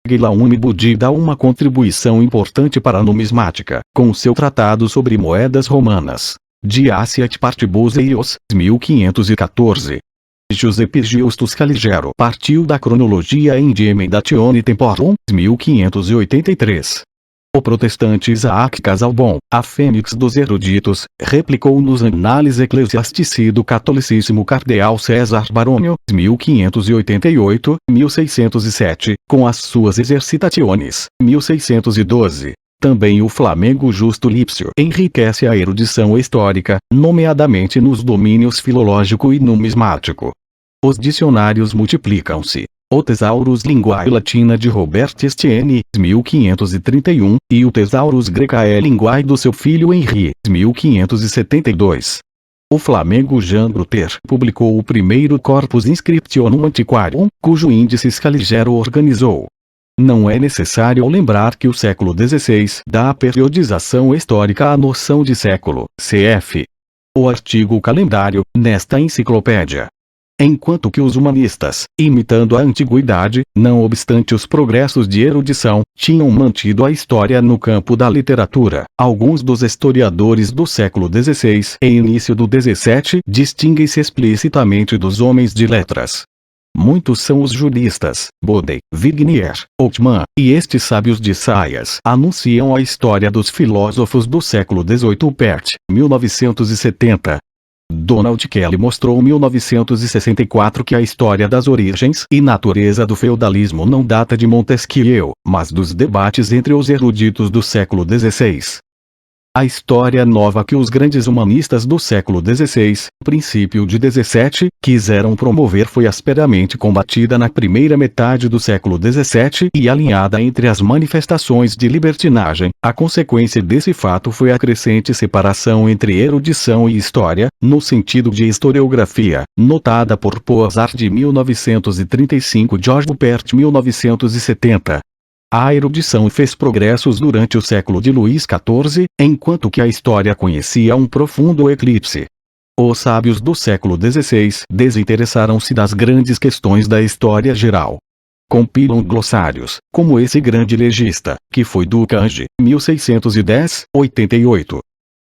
Guillaume Budi dá uma contribuição importante para a numismática, com seu tratado sobre moedas romanas. Diaciat Partibus 1514. Giuseppe Giustus Caligero partiu da cronologia em Die Emendatione Temporum, 1583. O protestante Isaac Casaubon, a fênix dos eruditos, replicou nos Annales Ecclesiastici do Catholicissimo Cardeal César Baronio, 1588-1607, com as suas Exercitationes, 1612. Também o Flamengo Justo Lipsio enriquece a erudição histórica, nomeadamente nos domínios filológico e numismático. Os dicionários multiplicam-se. O Thesaurus Linguae Latina de Robert Estienne, 1531, e o Thesaurus Graecae Linguae do seu filho Henri, 1572. O Flamengo Jean Bruter publicou o primeiro Corpus Inscriptionum Antiquarium, cujo índice Caligero organizou. Não é necessário lembrar que o século XVI dá à periodização histórica a noção de século, cf. O artigo calendário, nesta enciclopédia. Enquanto que os humanistas, imitando a antiguidade, não obstante os progressos de erudição, tinham mantido a história no campo da literatura, alguns dos historiadores do século XVI e início do XVII distinguem-se explicitamente dos homens de letras. Muitos são os juristas, Bodey, Vignier, Hotman, e estes sábios de saias anunciam a história dos filósofos do século XVIII Pert, 1970. Donald Kelly mostrou em 1964 que a história das origens e natureza do feudalismo não data de Montesquieu, mas dos debates entre os eruditos do século XVI. A história nova que os grandes humanistas do século XVI, princípio de XVII, quiseram promover foi asperamente combatida na primeira metade do século XVII e alinhada entre as manifestações de libertinagem. A consequência desse fato foi a crescente separação entre erudição e história, no sentido de historiografia, notada por Poazard 1935 e George Rupert 1970. A erudição fez progressos durante o século de Luís XIV, enquanto que a história conhecia um profundo eclipse. Os sábios do século XVI desinteressaram-se das grandes questões da história geral. Compilam glossários, como esse grande legista, que foi Ducange, 1610-88.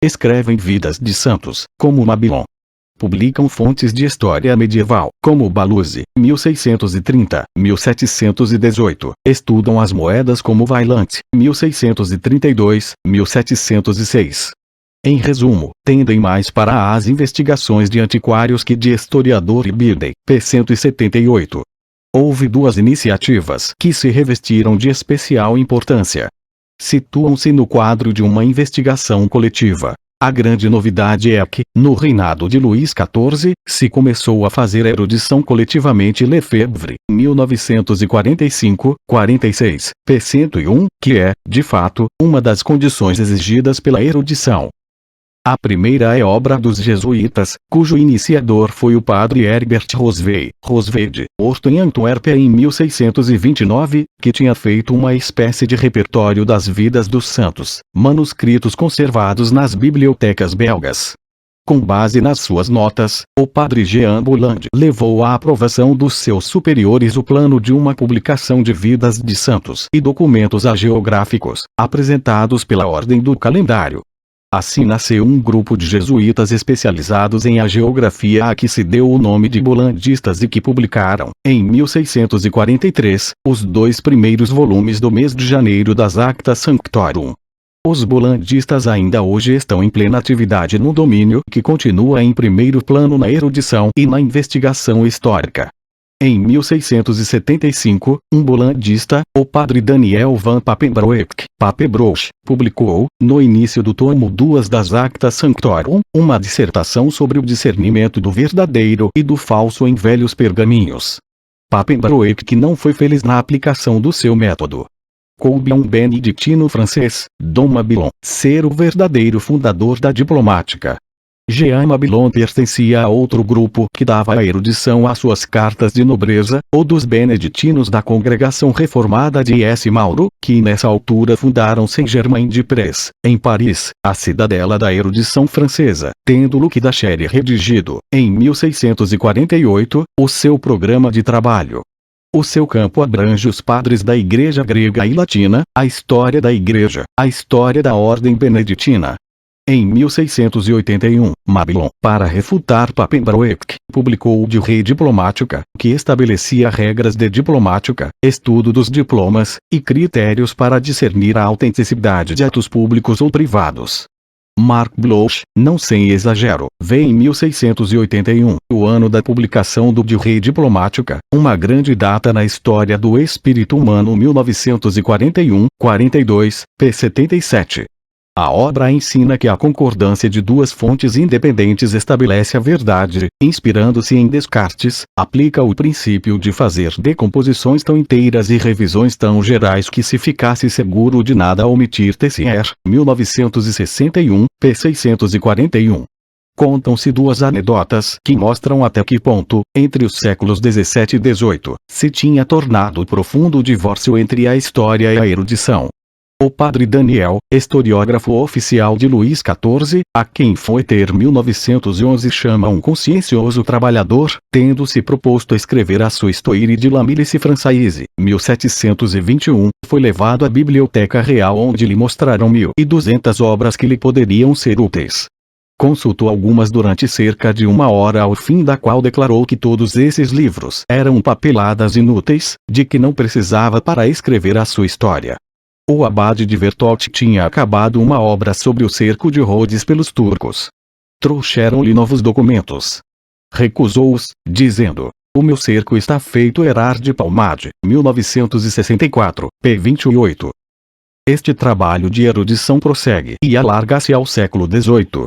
Escrevem vidas de santos, como Mabillon. Publicam fontes de história medieval, como Baluzi, 1630-1718. Estudam as moedas como Vaillant, 1632-1706. Em resumo, tendem mais para as investigações de antiquários que de historiador e Birden, p. 178. Houve duas iniciativas que se revestiram de especial importância. Situam-se no quadro de uma investigação coletiva. A grande novidade é que, no reinado de Luís XIV, se começou a fazer erudição coletivamente. Lefebvre, 1945-46, p. 101, que é, de fato, uma das condições exigidas pela erudição. A primeira é obra dos jesuítas, cujo iniciador foi o padre Herbert Rosvede, morto em Antuérpia em 1629, que tinha feito uma espécie de repertório das vidas dos santos, manuscritos conservados nas bibliotecas belgas. Com base nas suas notas, o padre Jean Bouland levou à aprovação dos seus superiores o plano de uma publicação de vidas de santos e documentos hagiográficos, apresentados pela Ordem do Calendário. Assim nasceu um grupo de jesuítas especializados em hagiografia a que se deu o nome de bolandistas e que publicaram, em 1643, os 2 primeiros volumes do mês de janeiro das Acta Sanctorum. Os bolandistas ainda hoje estão em plena atividade num domínio que continua em primeiro plano na erudição e na investigação histórica. Em 1675, um bolandista, o padre Daniel van Papenbroek, Papebroek, publicou, no início do tomo 2 das Acta Sanctorum, uma dissertação sobre o discernimento do verdadeiro e do falso em velhos pergaminhos. Papenbroek que não foi feliz na aplicação do seu método. Coube a um beneditino francês, Dom Mabillon, ser o verdadeiro fundador da diplomática. Jean Mabillon pertencia a outro grupo que dava a erudição às suas cartas de nobreza, o dos beneditinos da Congregação Reformada de S. Mauro, que nessa altura fundaram Saint-Germain-des-Prés, em Paris, a cidadela da erudição francesa, tendo Luc d'Achery redigido, em 1648, o seu programa de trabalho. O seu campo abrange os padres da Igreja grega e latina, a história da Igreja, a história da Ordem Beneditina. Em 1681, Mabillon, para refutar Papenbroek, publicou o De Re Diplomatica, que estabelecia regras de diplomática, estudo dos diplomas, e critérios para discernir a autenticidade de atos públicos ou privados. Marc Bloch, não sem exagero, vê em 1681, o ano da publicação do De Re Diplomatica, uma grande data na história do espírito humano. 1941-42, p. 77. A obra ensina que a concordância de duas fontes independentes estabelece a verdade, inspirando-se em Descartes, aplica o princípio de fazer decomposições tão inteiras e revisões tão gerais que se ficasse seguro de nada omitir. Tessier, 1961, p. 641. Contam-se duas anedotas que mostram até que ponto, entre os séculos 17 e 18, se tinha tornado profundo o divórcio entre a história e a erudição. O padre Daniel, historiógrafo oficial de Luís XIV, a quem Fouetter 1911 chama um consciencioso trabalhador, tendo se proposto a escrever a sua Histoire de la Milice Française, 1721, foi levado à Biblioteca Real onde lhe mostraram 1.200 obras que lhe poderiam ser úteis. Consultou algumas durante cerca de 1 hora, ao fim da qual declarou que todos esses livros eram papeladas inúteis, de que não precisava para escrever a sua história. O abade de Vertot tinha acabado uma obra sobre o cerco de Rhodes pelos turcos. Trouxeram-lhe novos documentos. Recusou-os, dizendo: "O meu cerco está feito. Erard de Palmade, 1964, p. 28. Este trabalho de erudição prossegue e alarga-se ao século XVIII.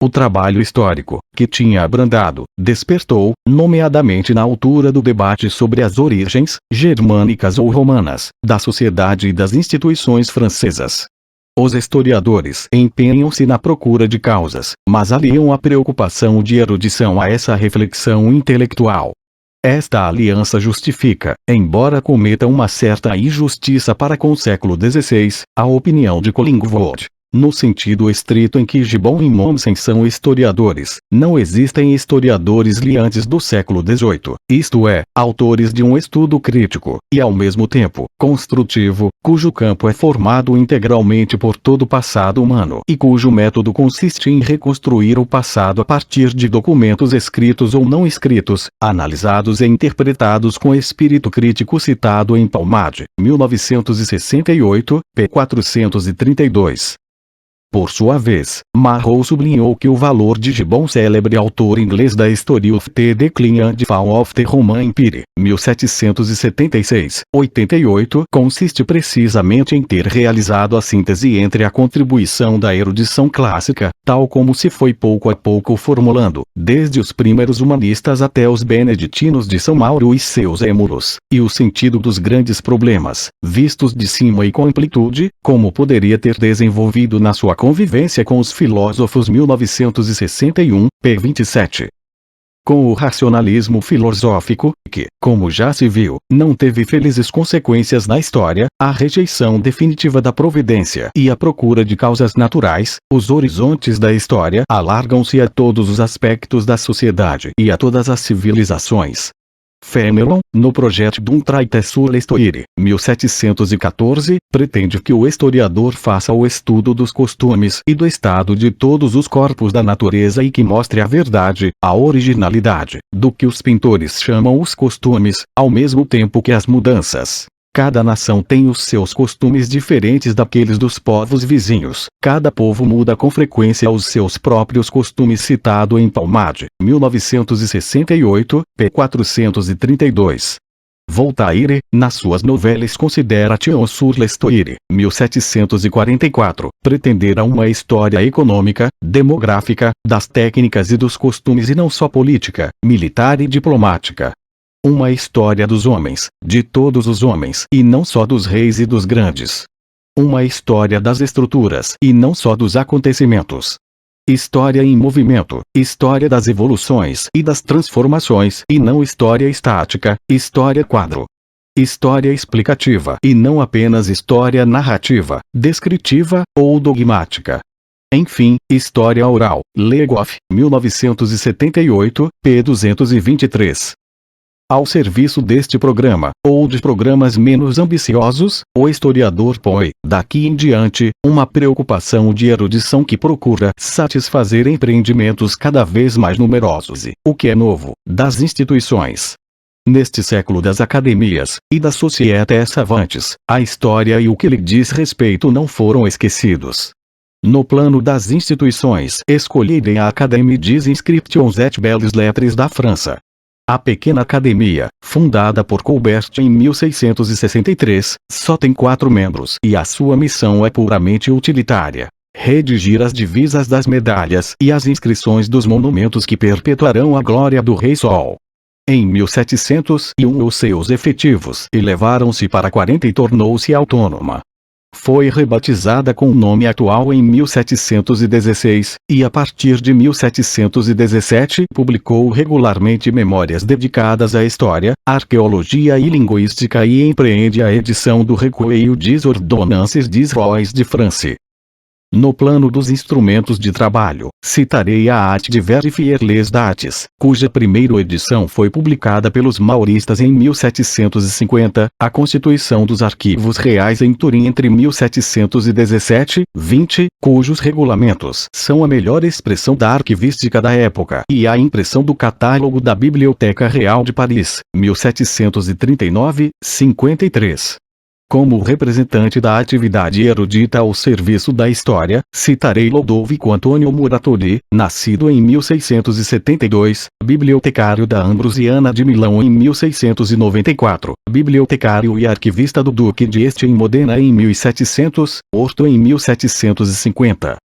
O trabalho histórico, que tinha abrandado, despertou, nomeadamente na altura do debate sobre as origens, germânicas ou romanas, da sociedade e das instituições francesas. Os historiadores empenham-se na procura de causas, mas aliam a preocupação de erudição a essa reflexão intelectual. Esta aliança justifica, embora cometa uma certa injustiça para com o século XVI, a opinião de Collingwood, no sentido estrito em que Gibbon e Mommsen são historiadores. Não existem historiadores liantes do século XVIII, isto é, autores de um estudo crítico, e ao mesmo tempo, construtivo, cujo campo é formado integralmente por todo o passado humano e cujo método consiste em reconstruir o passado a partir de documentos escritos ou não escritos, analisados e interpretados com espírito crítico, citado em Talmage, 1968, p. 432. Por sua vez, Marrow sublinhou que o valor de Gibbon, célebre autor inglês da History of the Decline and Fall of the Roman Empire, 1776-88, consiste precisamente em ter realizado a síntese entre a contribuição da erudição clássica, tal como se foi pouco a pouco formulando, desde os primeiros humanistas até os beneditinos de São Mauro e seus émulos, e o sentido dos grandes problemas, vistos de cima e com amplitude, como poderia ter desenvolvido na sua convivência com os filósofos, 1961, p. 27. Com o racionalismo filosófico, que, como já se viu, não teve felizes consequências na história, a rejeição definitiva da providência e a procura de causas naturais, os horizontes da história alargam-se a todos os aspectos da sociedade e a todas as civilizações. Fenelon, no projeto d'un traité sur l'histoire, 1714, pretende que o historiador faça o estudo dos costumes e do estado de todos os corpos da natureza e que mostre a verdade, a originalidade, do que os pintores chamam os costumes, ao mesmo tempo que as mudanças. Cada nação tem os seus costumes diferentes daqueles dos povos vizinhos. Cada povo muda com frequência os seus próprios costumes, citado em Talmage, 1968, p. 432. Voltaire, nas suas novelas Consideration sur l'histoire, 1744, pretendera uma história econômica, demográfica, das técnicas e dos costumes e não só política, militar e diplomática. Uma história dos homens, de todos os homens, e não só dos reis e dos grandes. Uma história das estruturas, e não só dos acontecimentos. História em movimento, história das evoluções e das transformações, e não história estática, história quadro. História explicativa, e não apenas história narrativa, descritiva, ou dogmática. Enfim, história oral, Le Goff, 1978, p. 223. Ao serviço deste programa, ou de programas menos ambiciosos, o historiador põe, daqui em diante, uma preocupação de erudição que procura satisfazer empreendimentos cada vez mais numerosos e, o que é novo, das instituições. Neste século das academias, e das sociétés savantes, a história e o que lhe diz respeito não foram esquecidos. No plano das instituições, escolherem a Académie des Inscriptions et Belles Lettres da França. A pequena academia, fundada por Colbert em 1663, só tem 4 membros e a sua missão é puramente utilitária: redigir as divisas das medalhas e as inscrições dos monumentos que perpetuarão a glória do Rei Sol. Em 1701 os seus efetivos elevaram-se para 40 e tornou-se autônoma. Foi rebatizada com o nome atual em 1716, e a partir de 1717 publicou regularmente memórias dedicadas à história, arqueologia e linguística e empreende a edição do Recueil des Ordonnances des Rois de France. No plano dos instrumentos de trabalho, citarei a Acte de Verifier les Dates, cuja primeira edição foi publicada pelos mauristas em 1750, a Constituição dos Arquivos Reais em Turim entre 1717 e 20, cujos regulamentos são a melhor expressão da arquivística da época, e a impressão do Catálogo da Biblioteca Real de Paris, 1739-53. Como representante da atividade erudita ao serviço da história, citarei Lodovico Antônio Muratori, nascido em 1672, bibliotecário da Ambrosiana de Milão em 1694, bibliotecário e arquivista do Duque de Este em Modena em 1700, Orto em 1750.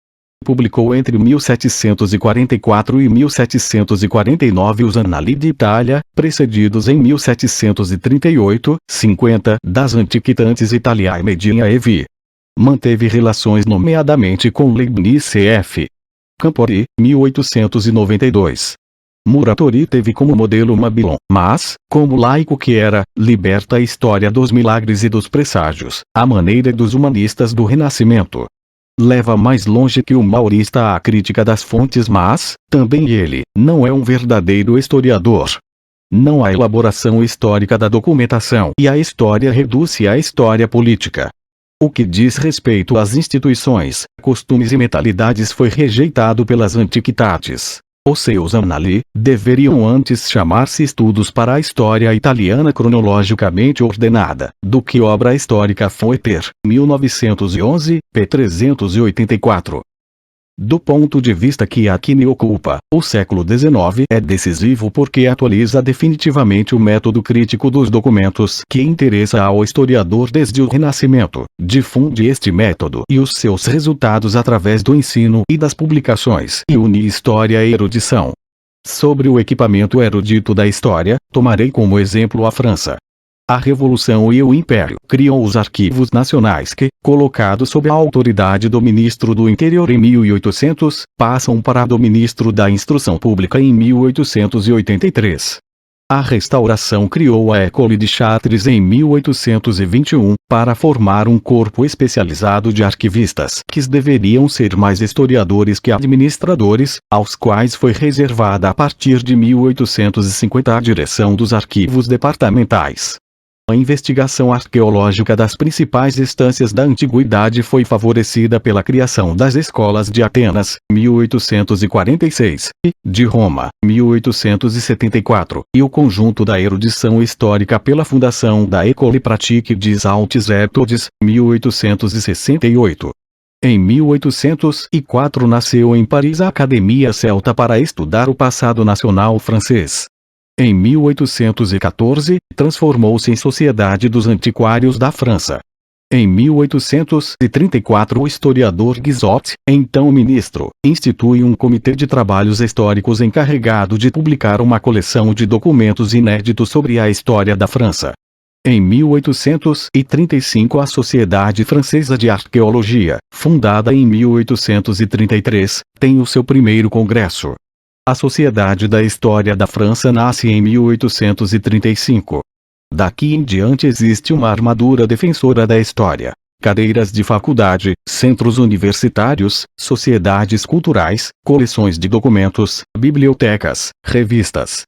Publicou entre 1744 e 1749 os Annali d'Italia, precedidos em 1738, 50, das Antiquitantes Italiae Medina Evi. Manteve relações nomeadamente com Leibniz C.F. Campori, 1892. Muratori teve como modelo Mabilon, mas, como laico que era, liberta a história dos milagres e dos presságios, à maneira dos humanistas do Renascimento. Leva mais longe que o maurista a crítica das fontes, mas, também ele, não é um verdadeiro historiador. Não há elaboração histórica da documentação e a história reduz-se à história política. O que diz respeito às instituições, costumes e mentalidades foi rejeitado pelas Antiquitates. Os seus Annali deveriam antes chamar-se Estudos para a História Italiana Cronologicamente Ordenada, do que Obra Histórica Foeter, 1911, p. 384. Do ponto de vista que aqui me ocupa, o século XIX é decisivo porque atualiza definitivamente o método crítico dos documentos que interessa ao historiador desde o Renascimento, difunde este método e os seus resultados através do ensino e das publicações e une história e erudição. Sobre o equipamento erudito da história, tomarei como exemplo a França. A Revolução e o Império criam os arquivos nacionais que, colocados sob a autoridade do ministro do Interior em 1800, passam para a do ministro da Instrução Pública em 1883. A Restauração criou a École de Chartres em 1821, para formar um corpo especializado de arquivistas que deveriam ser mais historiadores que administradores, aos quais foi reservada a partir de 1850 a direção dos arquivos departamentais. A investigação arqueológica das principais instâncias da antiguidade foi favorecida pela criação das escolas de Atenas, 1846, e, de Roma, 1874, e o conjunto da erudição histórica pela fundação da École Pratique des Hautes Études, 1868. Em 1804 nasceu em Paris a Academia Celta para estudar o passado nacional francês. Em 1814, transformou-se em Sociedade dos Antiquários da França. Em 1834 o historiador Guizot, então ministro, institui um comitê de trabalhos históricos encarregado de publicar uma coleção de documentos inéditos sobre a história da França. Em 1835 a Sociedade Francesa de Arqueologia, fundada em 1833, tem o seu primeiro congresso. A Sociedade da História da França nasce em 1835. Daqui em diante existe uma armadura defensora da história. Cadeiras de faculdade, centros universitários, sociedades culturais, coleções de documentos, bibliotecas, revistas.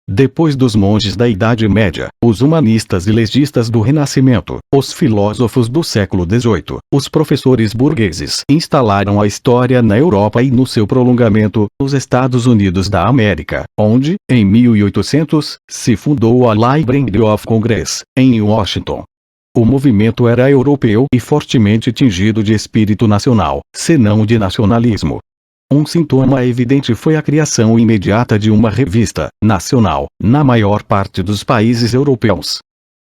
Depois dos monges da Idade Média, os humanistas e legistas do Renascimento, os filósofos do século XVIII, os professores burgueses instalaram a história na Europa e no seu prolongamento, nos Estados Unidos da América, onde, em 1800, se fundou a Library of Congress, em Washington. O movimento era europeu e fortemente tingido de espírito nacional, senão de nacionalismo. Um sintoma evidente foi a criação imediata de uma revista nacional, na maior parte dos países europeus.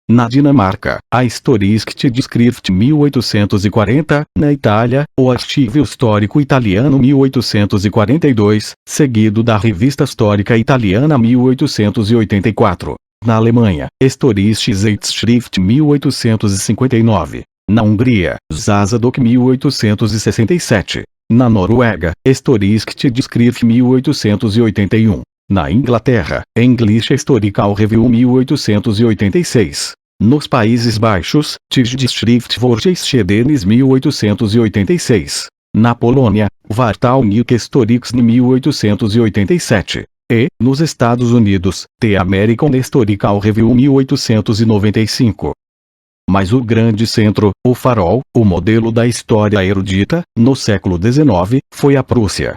Na Dinamarca, a Historisk-Tidskrift 1840, na Itália, o Archivio Histórico Italiano 1842, seguido da Revista Histórica Italiana 1884. Na Alemanha, Historische Zeitschrift 1859. Na Hungria, Zászlók 1867. Na Noruega, Historisk-Tidskrift 1881. Na Inglaterra, English Historical Review 1886. Nos Países Baixos, Tijdschrift voor Geschiedenis 1886. Na Polônia, Wartaunik Historics 1887. E, nos Estados Unidos, The American Historical Review 1895. Mas o grande centro, o farol, o modelo da história erudita, no século XIX, foi a Prússia.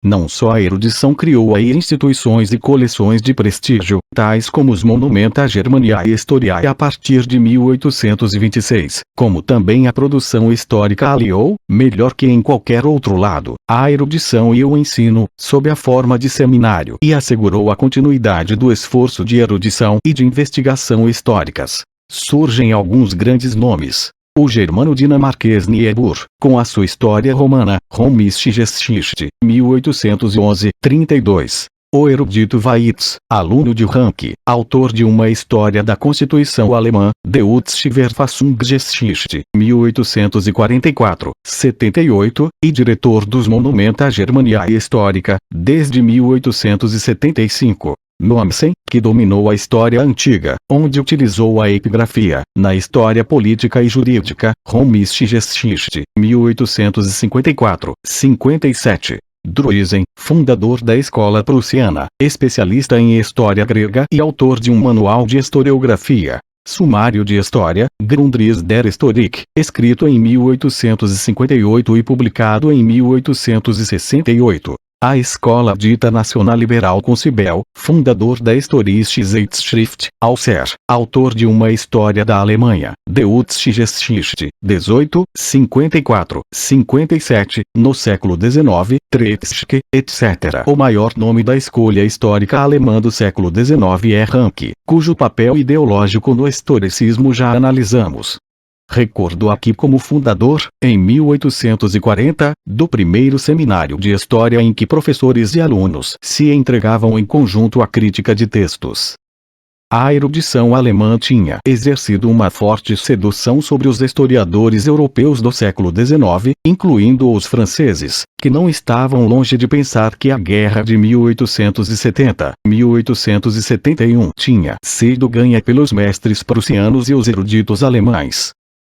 Não só a erudição criou aí instituições e coleções de prestígio, tais como os Monumenta Germaniae e Historiae a partir de 1826, como também a produção histórica aliou, melhor que em qualquer outro lado, a erudição e o ensino, sob a forma de seminário, e assegurou a continuidade do esforço de erudição e de investigação históricas. Surgem alguns grandes nomes. O germano-dinamarquês Niebuhr, com a sua História Romana, Römische Geschichte, 1811, 32. O erudito Weitz, aluno de Ranke, autor de uma História da Constituição Alemã, Deutsche Verfassungsgeschichte, 1844, 78, e diretor dos Monumenta Germaniae Historica, desde 1875. Mommsen, que dominou a história antiga, onde utilizou a epigrafia, na história política e jurídica, Römische Geschichte, 1854, 57. Druisen, fundador da escola prussiana, especialista em história grega e autor de um manual de historiografia. Sumário de História, Grundrisse der Historik, escrito em 1858 e publicado em 1868. A escola dita nacional-liberal Concibel, fundador da Historische Zeitschrift, Alser, autor de uma História da Alemanha, Deutsche Geschichte, 18, 54, 57, no século XIX, Treitschke, etc. O maior nome da escolha histórica alemã do século XIX é Ranke, cujo papel ideológico no historicismo já analisamos. Recordo aqui como fundador, em 1840, do primeiro seminário de história em que professores e alunos se entregavam em conjunto à crítica de textos. A erudição alemã tinha exercido uma forte sedução sobre os historiadores europeus do século XIX, incluindo os franceses, que não estavam longe de pensar que a guerra de 1870-1871 tinha sido ganha pelos mestres prussianos e os eruditos alemães.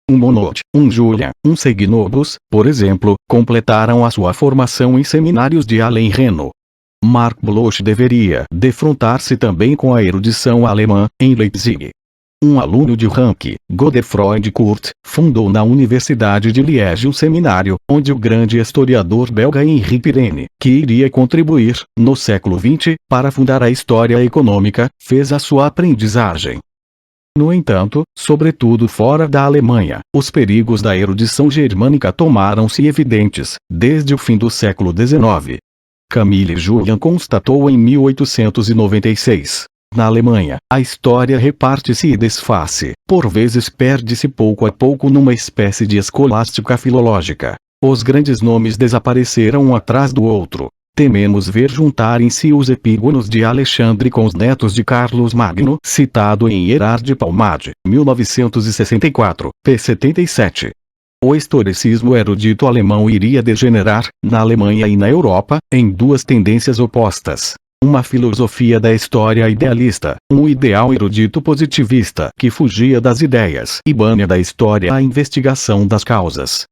Um Monod, um Julian, um Segnobus, por exemplo, completaram a sua formação em seminários de Halle e Reno. Mark Bloch deveria defrontar-se também com a erudição alemã, em Leipzig. Um aluno de Ranke, Godefroy Kurt, fundou na Universidade de Liege um seminário, onde o grande historiador belga Henri Pirenne, que iria contribuir, no século XX, para fundar a história econômica, fez a sua aprendizagem. No entanto, sobretudo fora da Alemanha, os perigos da erudição germânica tomaram-se evidentes, desde o fim do século XIX. Camille Jullian constatou em 1896. Na Alemanha, a história reparte-se e desfaz-se, por vezes perde-se pouco a pouco numa espécie de escolástica filológica. Os grandes nomes desapareceram um atrás do outro. Tememos ver juntarem-se os epígonos de Alexandre com os netos de Carlos Magno, citado em Gerard Palmade, 1964, p. 77. O historicismo erudito alemão iria degenerar, na Alemanha e na Europa, em duas tendências opostas. Uma filosofia da história idealista, um ideal erudito positivista que fugia das ideias e bania da história a investigação das causas.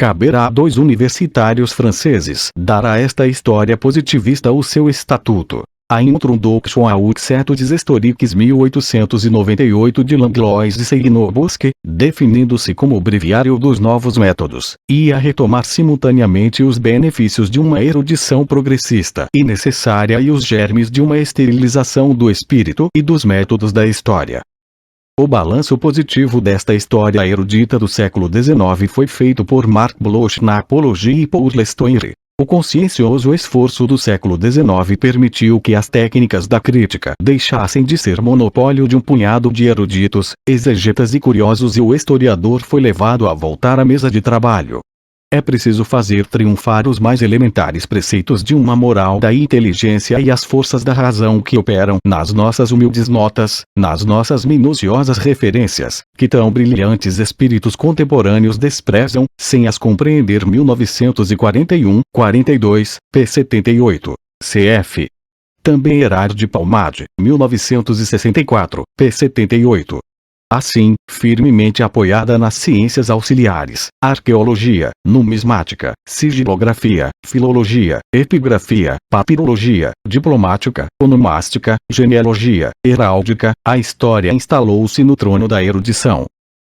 Caberá a dois universitários franceses dar a esta história positivista o seu estatuto. A Introduction aux Études Historiques 1898 de Langlois e Segnobus, definindo-se como o breviário dos novos métodos, e a retomar simultaneamente os benefícios de uma erudição progressista e necessária e os germes de uma esterilização do espírito e dos métodos da história. O balanço positivo desta história erudita do século XIX foi feito por Mark Bloch na Apologia e Paul Lestoire. O consciencioso esforço do século XIX permitiu que as técnicas da crítica deixassem de ser monopólio de um punhado de eruditos, exegetas e curiosos, e o historiador foi levado a voltar à mesa de trabalho. É preciso fazer triunfar os mais elementares preceitos de uma moral da inteligência e as forças da razão que operam nas nossas humildes notas, nas nossas minuciosas referências, que tão brilhantes espíritos contemporâneos desprezam, sem as compreender. 1941, 42, p. 78. Cf. Também Gerard Palmade, 1964, p. 78. Assim, firmemente apoiada nas ciências auxiliares, arqueologia, numismática, sigilografia, filologia, epigrafia, papirologia, diplomática, onomástica, genealogia, heráldica, a história instalou-se no trono da erudição.